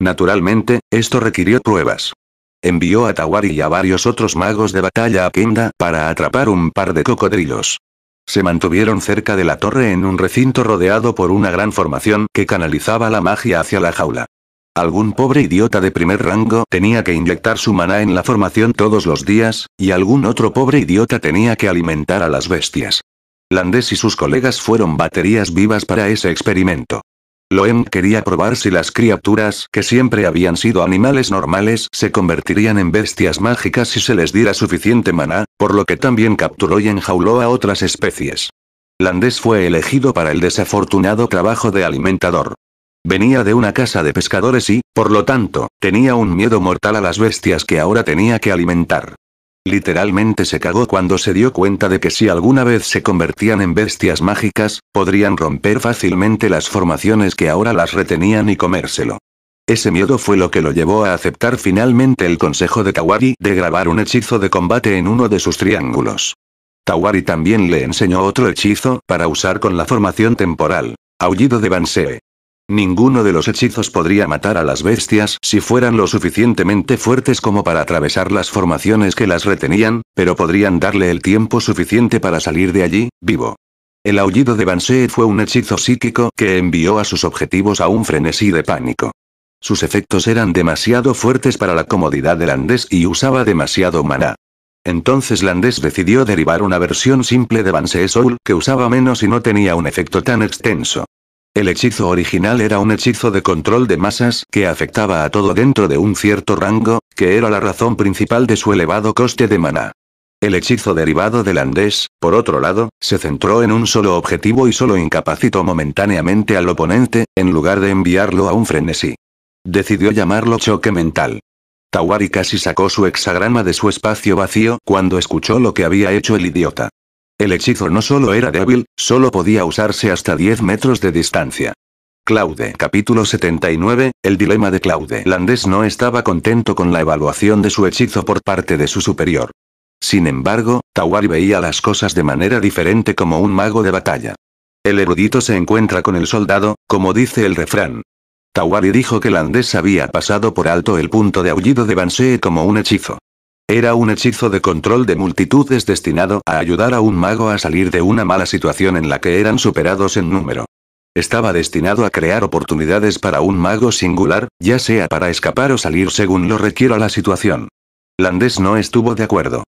Naturalmente, esto requirió pruebas. Envió a Tawari y a varios otros magos de batalla a Kenda para atrapar un par de cocodrilos. Se mantuvieron cerca de la torre en un recinto rodeado por una gran formación que canalizaba la magia hacia la jaula. Algún pobre idiota de primer rango tenía que inyectar su maná en la formación todos los días, y algún otro pobre idiota tenía que alimentar a las bestias. Landés y sus colegas fueron baterías vivas para ese experimento. Loem quería probar si las criaturas que siempre habían sido animales normales se convertirían en bestias mágicas si se les diera suficiente maná, por lo que también capturó y enjauló a otras especies. Landés fue elegido para el desafortunado trabajo de alimentador. Venía de una casa de pescadores y, por lo tanto, tenía un miedo mortal a las bestias que ahora tenía que alimentar. Literalmente se cagó cuando se dio cuenta de que si alguna vez se convertían en bestias mágicas, podrían romper fácilmente las formaciones que ahora las retenían y comérselo. Ese miedo fue lo que lo llevó a aceptar finalmente el consejo de Tawari de grabar un hechizo de combate en uno de sus triángulos. Tawari también le enseñó otro hechizo para usar con la formación temporal: aullido de Bansee. Ninguno de los hechizos podría matar a las bestias si fueran lo suficientemente fuertes como para atravesar las formaciones que las retenían, pero podrían darle el tiempo suficiente para salir de allí, vivo. El aullido de Bansee fue un hechizo psíquico que envió a sus objetivos a un frenesí de pánico. Sus efectos eran demasiado fuertes para la comodidad de Landés y usaba demasiado maná. Entonces Landés decidió derivar una versión simple de Bansee Soul que usaba menos y no tenía un efecto tan extenso. El hechizo original era un hechizo de control de masas que afectaba a todo dentro de un cierto rango, que era la razón principal de su elevado coste de maná. El hechizo derivado de Landés, por otro lado, se centró en un solo objetivo y solo incapacitó momentáneamente al oponente, en lugar de enviarlo a un frenesí. Decidió llamarlo choque mental. Tawari casi sacó su hexagrama de su espacio vacío cuando escuchó lo que había hecho el idiota. El hechizo no solo era débil, solo podía usarse hasta 10 metros de distancia. Claude. Capítulo 79, el dilema de Claude. Landés no estaba contento con la evaluación de su hechizo por parte de su superior. Sin embargo, Tawari veía las cosas de manera diferente como un mago de batalla. El erudito se encuentra con el soldado, como dice el refrán. Tawari dijo que Landés había pasado por alto el punto de aullido de Bansee como un hechizo. Era un hechizo de control de multitudes destinado a ayudar a un mago a salir de una mala situación en la que eran superados en número. Estaba destinado a crear oportunidades para un mago singular, ya sea para escapar o salir según lo requiera la situación. Landés no estuvo de acuerdo.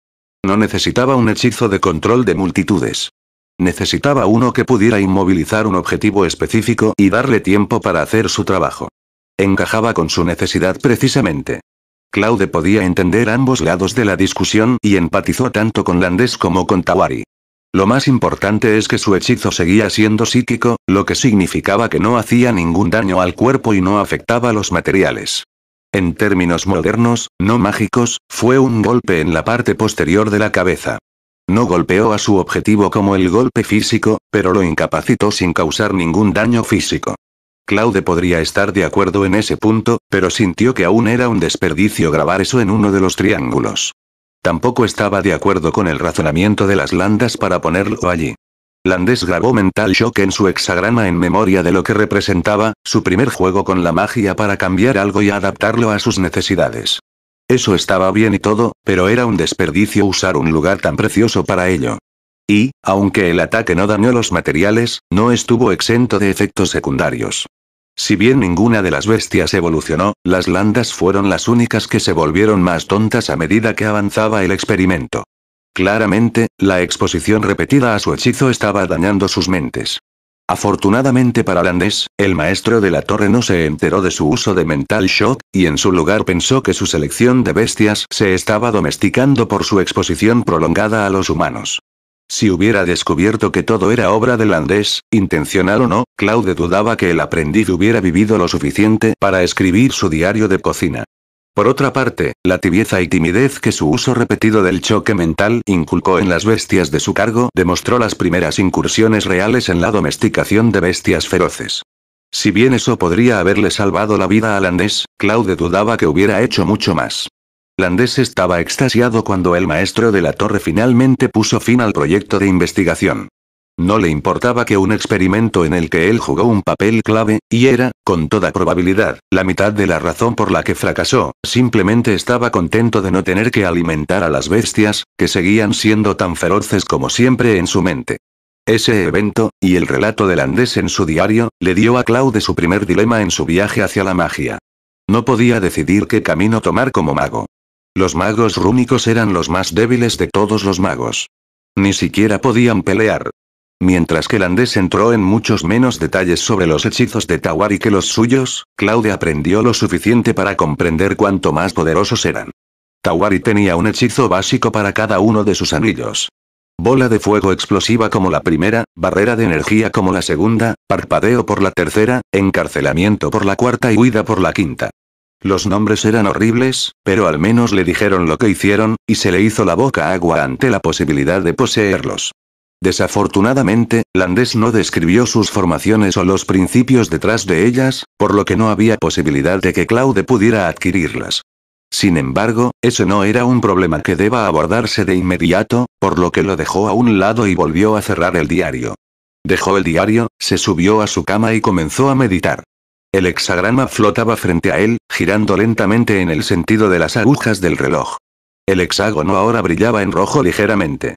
No necesitaba un hechizo de control de multitudes. Necesitaba uno que pudiera inmovilizar un objetivo específico y darle tiempo para hacer su trabajo. Encajaba con su necesidad precisamente. Claude podía entender ambos lados de la discusión y empatizó tanto con Landés como con Tawari. Lo más importante es que su hechizo seguía siendo psíquico, lo que significaba que no hacía ningún daño al cuerpo y no afectaba los materiales. En términos modernos, no mágicos, fue un golpe en la parte posterior de la cabeza. No golpeó a su objetivo como el golpe físico, pero lo incapacitó sin causar ningún daño físico. Claude podría estar de acuerdo en ese punto, pero sintió que aún era un desperdicio grabar eso en uno de los triángulos. Tampoco estaba de acuerdo con el razonamiento de las landas para ponerlo allí. Landés grabó Mental Shock en su hexagrama en memoria de lo que representaba, su primer juego con la magia para cambiar algo y adaptarlo a sus necesidades. Eso estaba bien y todo, pero era un desperdicio usar un lugar tan precioso para ello. Y, aunque el ataque no dañó los materiales, no estuvo exento de efectos secundarios. Si bien ninguna de las bestias evolucionó, las landas fueron las únicas que se volvieron más tontas a medida que avanzaba el experimento. Claramente, la exposición repetida a su hechizo estaba dañando sus mentes. Afortunadamente para Landés, el maestro de la torre no se enteró de su uso de Mental Shock, y en su lugar pensó que su selección de bestias se estaba domesticando por su exposición prolongada a los humanos. Si hubiera descubierto que todo era obra de Landés, intencional o no, Claude dudaba que el aprendiz hubiera vivido lo suficiente para escribir su diario de cocina. Por otra parte, la tibieza y timidez que su uso repetido del choque mental inculcó en las bestias de su cargo demostró las primeras incursiones reales en la domesticación de bestias feroces. Si bien eso podría haberle salvado la vida a Landés, Claude dudaba que hubiera hecho mucho más. Landés estaba extasiado cuando el maestro de la torre finalmente puso fin al proyecto de investigación. No le importaba que un experimento en el que él jugó un papel clave, y era, con toda probabilidad, la mitad de la razón por la que fracasó, simplemente estaba contento de no tener que alimentar a las bestias, que seguían siendo tan feroces como siempre en su mente. Ese evento, y el relato de Landés en su diario, le dio a Claude su primer dilema en su viaje hacia la magia. No podía decidir qué camino tomar como mago. Los magos rúnicos eran los más débiles de todos los magos. Ni siquiera podían pelear. Mientras que Landés entró en muchos menos detalles sobre los hechizos de Tawari que los suyos, Claude aprendió lo suficiente para comprender cuánto más poderosos eran. Tawari tenía un hechizo básico para cada uno de sus anillos. Bola de fuego explosiva como la primera, barrera de energía como la segunda, parpadeo por la tercera, encarcelamiento por la cuarta y huida por la quinta. Los nombres eran horribles, pero al menos le dijeron lo que hicieron, y se le hizo la boca agua ante la posibilidad de poseerlos. Desafortunadamente, Landés no describió sus formaciones o los principios detrás de ellas, por lo que no había posibilidad de que Claude pudiera adquirirlas. Sin embargo, eso no era un problema que deba abordarse de inmediato, por lo que lo dejó a un lado y volvió a cerrar el diario. Dejó el diario, se subió a su cama y comenzó a meditar. El hexagrama flotaba frente a él, girando lentamente en el sentido de las agujas del reloj. El hexágono ahora brillaba en rojo ligeramente.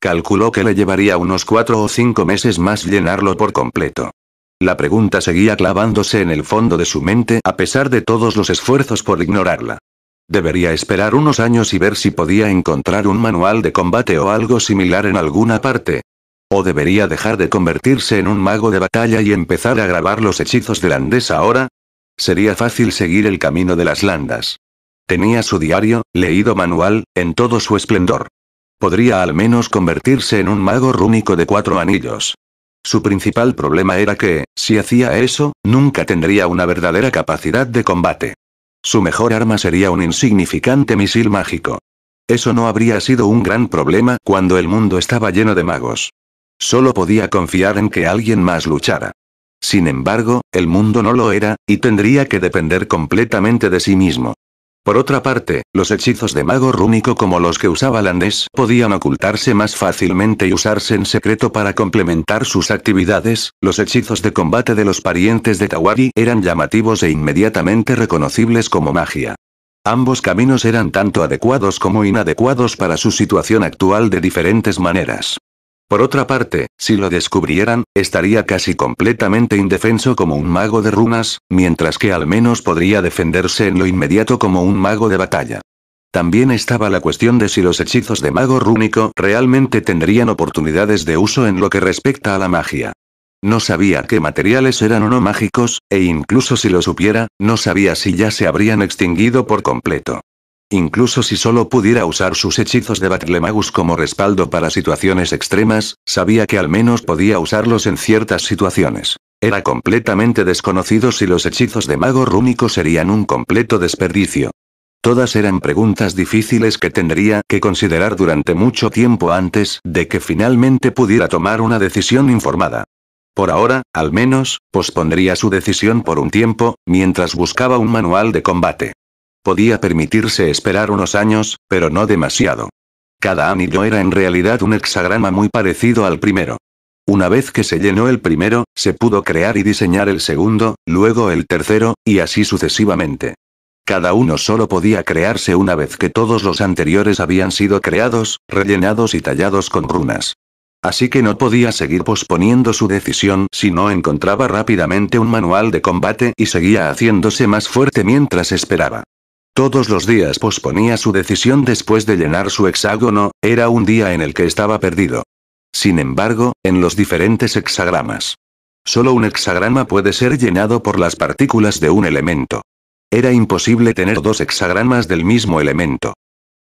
Calculó que le llevaría unos 4 o 5 meses más llenarlo por completo. La pregunta seguía clavándose en el fondo de su mente a pesar de todos los esfuerzos por ignorarla. Debería esperar unos años y ver si podía encontrar un manual de combate o algo similar en alguna parte. ¿O debería dejar de convertirse en un mago de batalla y empezar a grabar los hechizos de Landés ahora? Sería fácil seguir el camino de las landas. Tenía su diario, leído manual, en todo su esplendor. Podría al menos convertirse en un mago rúnico de 4 anillos. Su principal problema era que, si hacía eso, nunca tendría una verdadera capacidad de combate. Su mejor arma sería un insignificante misil mágico. Eso no habría sido un gran problema cuando el mundo estaba lleno de magos. Solo podía confiar en que alguien más luchara. Sin embargo, el mundo no lo era, y tendría que depender completamente de sí mismo. Por otra parte, los hechizos de mago rúnico como los que usaba Landes podían ocultarse más fácilmente y usarse en secreto para complementar sus actividades. Los hechizos de combate de los parientes de Tawari eran llamativos e inmediatamente reconocibles como magia. Ambos caminos eran tanto adecuados como inadecuados para su situación actual de diferentes maneras. Por otra parte, si lo descubrieran, estaría casi completamente indefenso como un mago de runas, mientras que al menos podría defenderse en lo inmediato como un mago de batalla. También estaba la cuestión de si los hechizos de mago rúnico realmente tendrían oportunidades de uso en lo que respecta a la magia. No sabía qué materiales eran o no mágicos, e incluso si lo supiera, no sabía si ya se habrían extinguido por completo. Incluso si solo pudiera usar sus hechizos de Battlemouse como respaldo para situaciones extremas, sabía que al menos podía usarlos en ciertas situaciones. Era completamente desconocido si los hechizos de mago rúnico serían un completo desperdicio. Todas eran preguntas difíciles que tendría que considerar durante mucho tiempo antes de que finalmente pudiera tomar una decisión informada. Por ahora, al menos, pospondría su decisión por un tiempo, mientras buscaba un manual de combate. Podía permitirse esperar unos años, pero no demasiado. Cada anillo era en realidad un hexagrama muy parecido al primero. Una vez que se llenó el primero, se pudo crear y diseñar el segundo, luego el tercero, y así sucesivamente. Cada uno solo podía crearse una vez que todos los anteriores habían sido creados, rellenados y tallados con runas. Así que no podía seguir posponiendo su decisión si no encontraba rápidamente un manual de combate y seguía haciéndose más fuerte mientras esperaba. Todos los días posponía su decisión después de llenar su hexágono, era un día en el que estaba perdido. Sin embargo, en los diferentes hexagramas. Solo un hexagrama puede ser llenado por las partículas de un elemento. Era imposible tener dos hexagramas del mismo elemento.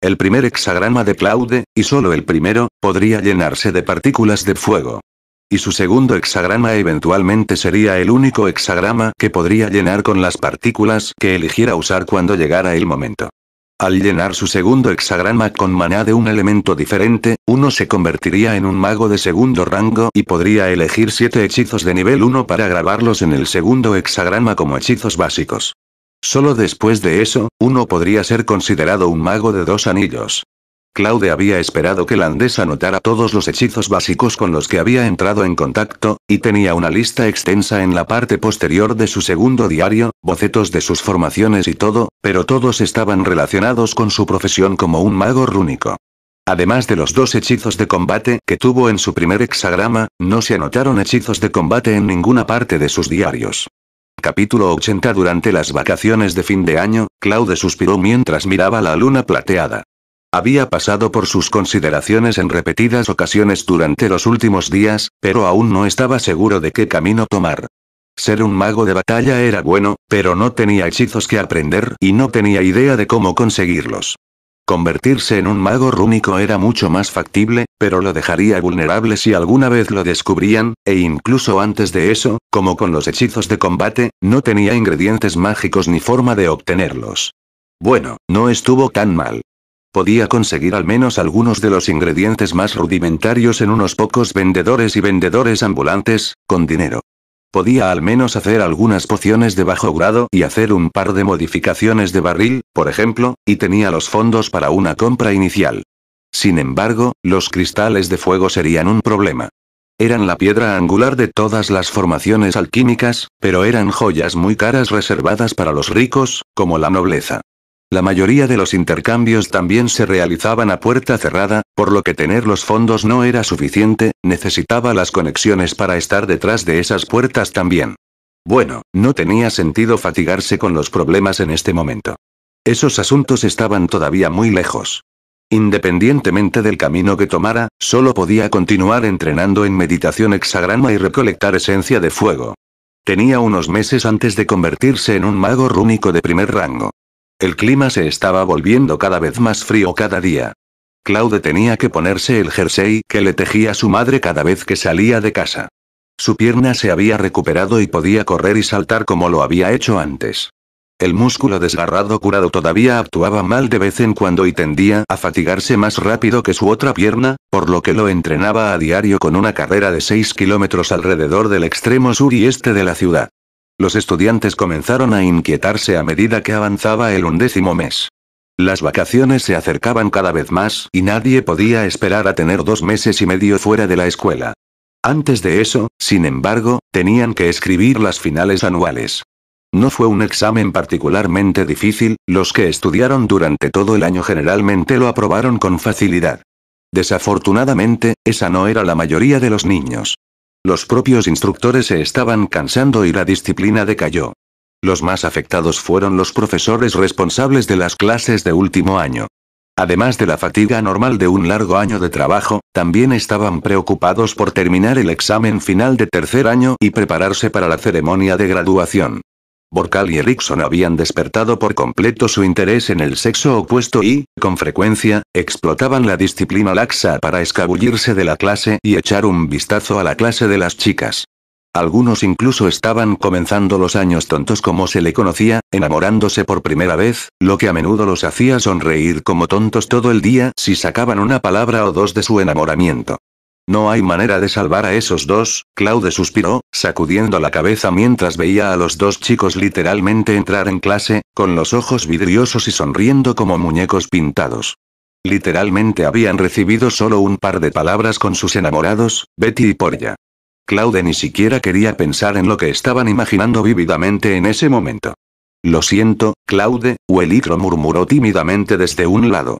El primer hexagrama de Claude, y solo el primero, podría llenarse de partículas de fuego. Y su segundo hexagrama eventualmente sería el único hexagrama que podría llenar con las partículas que eligiera usar cuando llegara el momento. Al llenar su segundo hexagrama con maná de un elemento diferente, uno se convertiría en un mago de segundo rango y podría elegir 7 hechizos de nivel 1 para grabarlos en el segundo hexagrama como hechizos básicos. Solo después de eso, uno podría ser considerado un mago de 2 anillos. Claude había esperado que Landes anotara todos los hechizos básicos con los que había entrado en contacto, y tenía una lista extensa en la parte posterior de su segundo diario, bocetos de sus formaciones y todo, pero todos estaban relacionados con su profesión como un mago rúnico. Además de los 2 hechizos de combate que tuvo en su primer hexagrama, no se anotaron hechizos de combate en ninguna parte de sus diarios. Capítulo 80. Durante las vacaciones de fin de año, Claude suspiró mientras miraba la luna plateada. Había pasado por sus consideraciones en repetidas ocasiones durante los últimos días, pero aún no estaba seguro de qué camino tomar. Ser un mago de batalla era bueno, pero no tenía hechizos que aprender y no tenía idea de cómo conseguirlos. Convertirse en un mago rúnico era mucho más factible, pero lo dejaría vulnerable si alguna vez lo descubrían, e incluso antes de eso, como con los hechizos de combate, no tenía ingredientes mágicos ni forma de obtenerlos. Bueno, no estuvo tan mal. Podía conseguir al menos algunos de los ingredientes más rudimentarios en unos pocos vendedores y vendedores ambulantes, con dinero. Podía al menos hacer algunas pociones de bajo grado y hacer un par de modificaciones de barril, por ejemplo, y tenía los fondos para una compra inicial. Sin embargo, los cristales de fuego serían un problema. Eran la piedra angular de todas las formaciones alquímicas, pero eran joyas muy caras reservadas para los ricos, como la nobleza. La mayoría de los intercambios también se realizaban a puerta cerrada, por lo que tener los fondos no era suficiente, necesitaba las conexiones para estar detrás de esas puertas también. Bueno, no tenía sentido fatigarse con los problemas en este momento. Esos asuntos estaban todavía muy lejos. Independientemente del camino que tomara, solo podía continuar entrenando en meditación hexagrama y recolectar esencia de fuego. Tenía unos meses antes de convertirse en un mago rúnico de primer rango. El clima se estaba volviendo cada vez más frío cada día. Claude tenía que ponerse el jersey que le tejía su madre cada vez que salía de casa. Su pierna se había recuperado y podía correr y saltar como lo había hecho antes. El músculo desgarrado curado todavía actuaba mal de vez en cuando y tendía a fatigarse más rápido que su otra pierna, por lo que lo entrenaba a diario con una carrera de 6 kilómetros alrededor del extremo sur y este de la ciudad. Los estudiantes comenzaron a inquietarse a medida que avanzaba el 11º mes. Las vacaciones se acercaban cada vez más y nadie podía esperar a tener 2 meses y medio fuera de la escuela. Antes de eso, sin embargo, tenían que escribir las finales anuales. No fue un examen particularmente difícil, los que estudiaron durante todo el año generalmente lo aprobaron con facilidad. Desafortunadamente, esa no era la mayoría de los niños. Los propios instructores se estaban cansando y la disciplina decayó. Los más afectados fueron los profesores responsables de las clases de último año. Además de la fatiga normal de un largo año de trabajo, también estaban preocupados por terminar el examen final de tercer año y prepararse para la ceremonia de graduación. Borcal y Erickson habían despertado por completo su interés en el sexo opuesto y, con frecuencia, explotaban la disciplina laxa para escabullirse de la clase y echar un vistazo a la clase de las chicas. Algunos incluso estaban comenzando los años tontos como se le conocía, enamorándose por primera vez, lo que a menudo los hacía sonreír como tontos todo el día si sacaban una palabra o dos de su enamoramiento. No hay manera de salvar a esos dos, Claude suspiró, sacudiendo la cabeza mientras veía a los dos chicos literalmente entrar en clase, con los ojos vidriosos y sonriendo como muñecos pintados. Literalmente habían recibido solo un par de palabras con sus enamorados, Betty y Portia. Claude ni siquiera quería pensar en lo que estaban imaginando vívidamente en ese momento. Lo siento, Claude, Uelicro murmuró tímidamente desde un lado.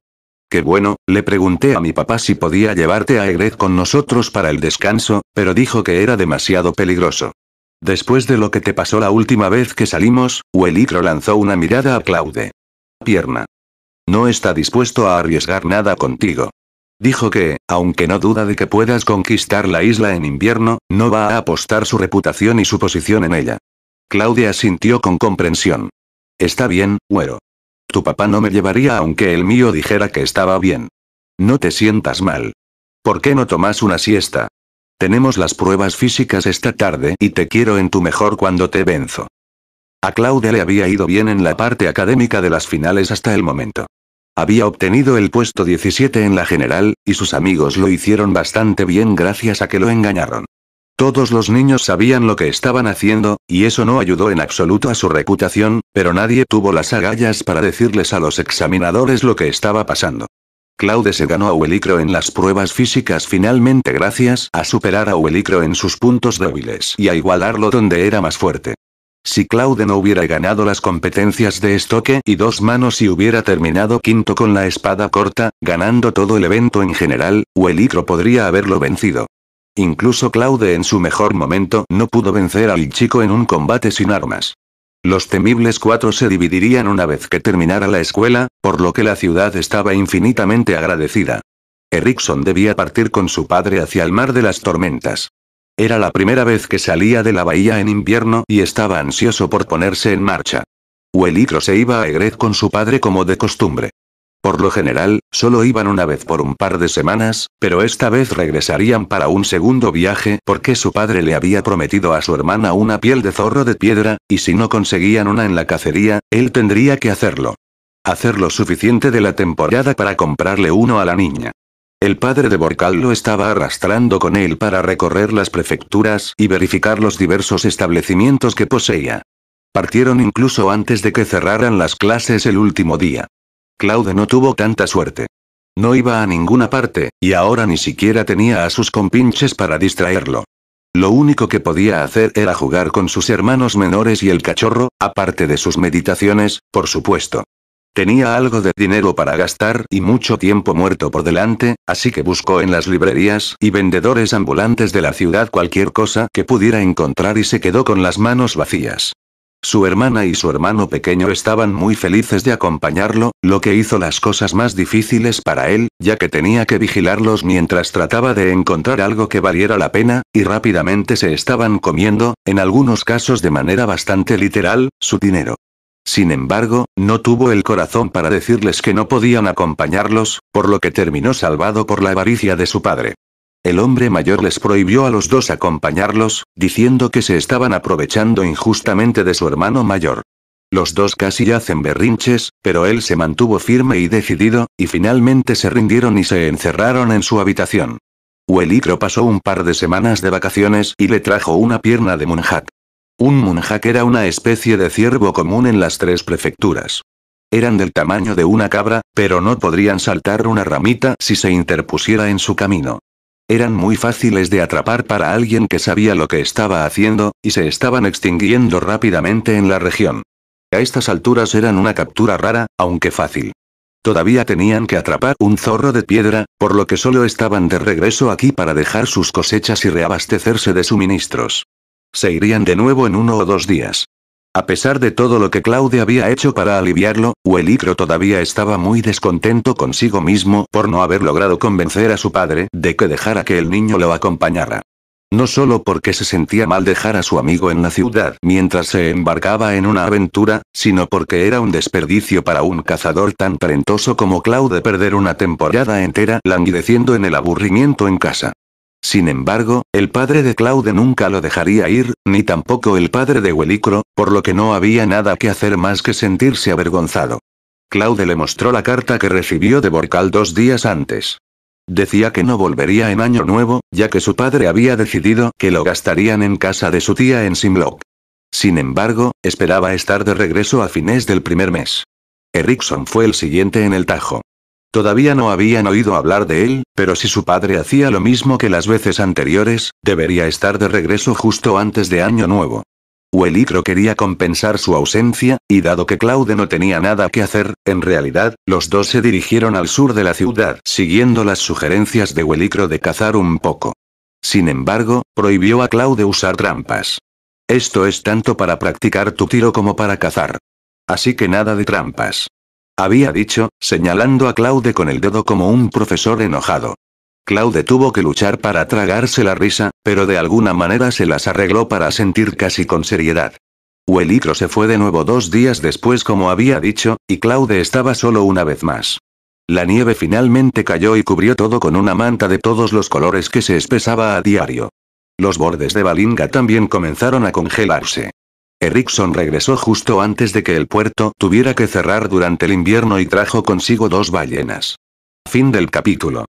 Qué bueno, le pregunté a mi papá si podía llevarte a Egret con nosotros para el descanso, pero dijo que era demasiado peligroso. Después de lo que te pasó la última vez que salimos, Uelicro lanzó una mirada a Claude. Pierna. No está dispuesto a arriesgar nada contigo. Dijo que, aunque no duda de que puedas conquistar la isla en invierno, no va a apostar su reputación y su posición en ella. Claudia asintió con comprensión. Está bien, güero. Tu papá no me llevaría aunque el mío dijera que estaba bien. No te sientas mal. ¿Por qué no tomas una siesta? Tenemos las pruebas físicas esta tarde y te quiero en tu mejor cuando te venzo. A Claudia le había ido bien en la parte académica de las finales hasta el momento. Había obtenido el puesto 17 en la general, y sus amigos lo hicieron bastante bien gracias a que lo engañaron. Todos los niños sabían lo que estaban haciendo, y eso no ayudó en absoluto a su reputación, pero nadie tuvo las agallas para decirles a los examinadores lo que estaba pasando. Claude se ganó a Uelicro en las pruebas físicas finalmente gracias a superar a Uelicro en sus puntos débiles y a igualarlo donde era más fuerte. Si Claude no hubiera ganado las competencias de estoque y dos manos y hubiera terminado quinto con la espada corta, ganando todo el evento en general, Uelicro podría haberlo vencido. Incluso Claude en su mejor momento no pudo vencer al chico en un combate sin armas. Los temibles cuatro se dividirían una vez que terminara la escuela, por lo que la ciudad estaba infinitamente agradecida. Erickson debía partir con su padre hacia el mar de las tormentas. Era la primera vez que salía de la bahía en invierno y estaba ansioso por ponerse en marcha. Uelicro se iba a Egret con su padre como de costumbre. Por lo general, solo iban una vez por un par de semanas, pero esta vez regresarían para un segundo viaje porque su padre le había prometido a su hermana una piel de zorro de piedra, y si no conseguían una en la cacería, él tendría que hacerlo. Hacer lo suficiente de la temporada para comprarle uno a la niña. El padre de Borcal lo estaba arrastrando con él para recorrer las prefecturas y verificar los diversos establecimientos que poseía. Partieron incluso antes de que cerraran las clases el último día. Claude no tuvo tanta suerte. No iba a ninguna parte, y ahora ni siquiera tenía a sus compinches para distraerlo. Lo único que podía hacer era jugar con sus hermanos menores y el cachorro, aparte de sus meditaciones, por supuesto. Tenía algo de dinero para gastar y mucho tiempo muerto por delante, así que buscó en las librerías y vendedores ambulantes de la ciudad cualquier cosa que pudiera encontrar y se quedó con las manos vacías. Su hermana y su hermano pequeño estaban muy felices de acompañarlo, lo que hizo las cosas más difíciles para él, ya que tenía que vigilarlos mientras trataba de encontrar algo que valiera la pena, y rápidamente se estaban comiendo, en algunos casos de manera bastante literal, su dinero. Sin embargo, no tuvo el corazón para decirles que no podían acompañarlos, por lo que terminó salvado por la avaricia de su padre. El hombre mayor les prohibió a los dos acompañarlos, diciendo que se estaban aprovechando injustamente de su hermano mayor. Los dos casi hacen berrinches, pero él se mantuvo firme y decidido, y finalmente se rindieron y se encerraron en su habitación. Huelicro pasó un par de semanas de vacaciones y le trajo una pierna de munjak. Un munjak era una especie de ciervo común en las 3 prefecturas. Eran del tamaño de una cabra, pero no podrían saltar una ramita si se interpusiera en su camino. Eran muy fáciles de atrapar para alguien que sabía lo que estaba haciendo, y se estaban extinguiendo rápidamente en la región. A estas alturas eran una captura rara, aunque fácil. Todavía tenían que atrapar un zorro de piedra, por lo que solo estaban de regreso aquí para dejar sus cosechas y reabastecerse de suministros. Se irían de nuevo en 1 o 2 días. A pesar de todo lo que Claude había hecho para aliviarlo, Huelicro todavía estaba muy descontento consigo mismo por no haber logrado convencer a su padre de que dejara que el niño lo acompañara. No solo porque se sentía mal dejar a su amigo en la ciudad mientras se embarcaba en una aventura, sino porque era un desperdicio para un cazador tan talentoso como Claude perder una temporada entera languideciendo en el aburrimiento en casa. Sin embargo, el padre de Claude nunca lo dejaría ir, ni tampoco el padre de Huelicro, por lo que no había nada que hacer más que sentirse avergonzado. Claude le mostró la carta que recibió de Borcal 2 días antes. Decía que no volvería en Año Nuevo, ya que su padre había decidido que lo gastarían en casa de su tía en Simlock. Sin embargo, esperaba estar de regreso a fines del primer mes. Erickson fue el siguiente en el tajo. Todavía no habían oído hablar de él, pero si su padre hacía lo mismo que las veces anteriores, debería estar de regreso justo antes de Año Nuevo. Huelicro quería compensar su ausencia, y dado que Claude no tenía nada que hacer, en realidad, los dos se dirigieron al sur de la ciudad, siguiendo las sugerencias de Huelicro de cazar un poco. Sin embargo, prohibió a Claude usar trampas. Esto es tanto para practicar tu tiro como para cazar. Así que nada de trampas. Había dicho, señalando a Claude con el dedo como un profesor enojado. Claude tuvo que luchar para tragarse la risa, pero de alguna manera se las arregló para sentir casi con seriedad. Huelicro se fue de nuevo 2 días después como había dicho, y Claude estaba solo una vez más. La nieve finalmente cayó y cubrió todo con una manta de todos los colores que se espesaba a diario. Los bordes de Balinga también comenzaron a congelarse. Erickson regresó justo antes de que el puerto tuviera que cerrar durante el invierno y trajo consigo 2 ballenas. Fin del capítulo.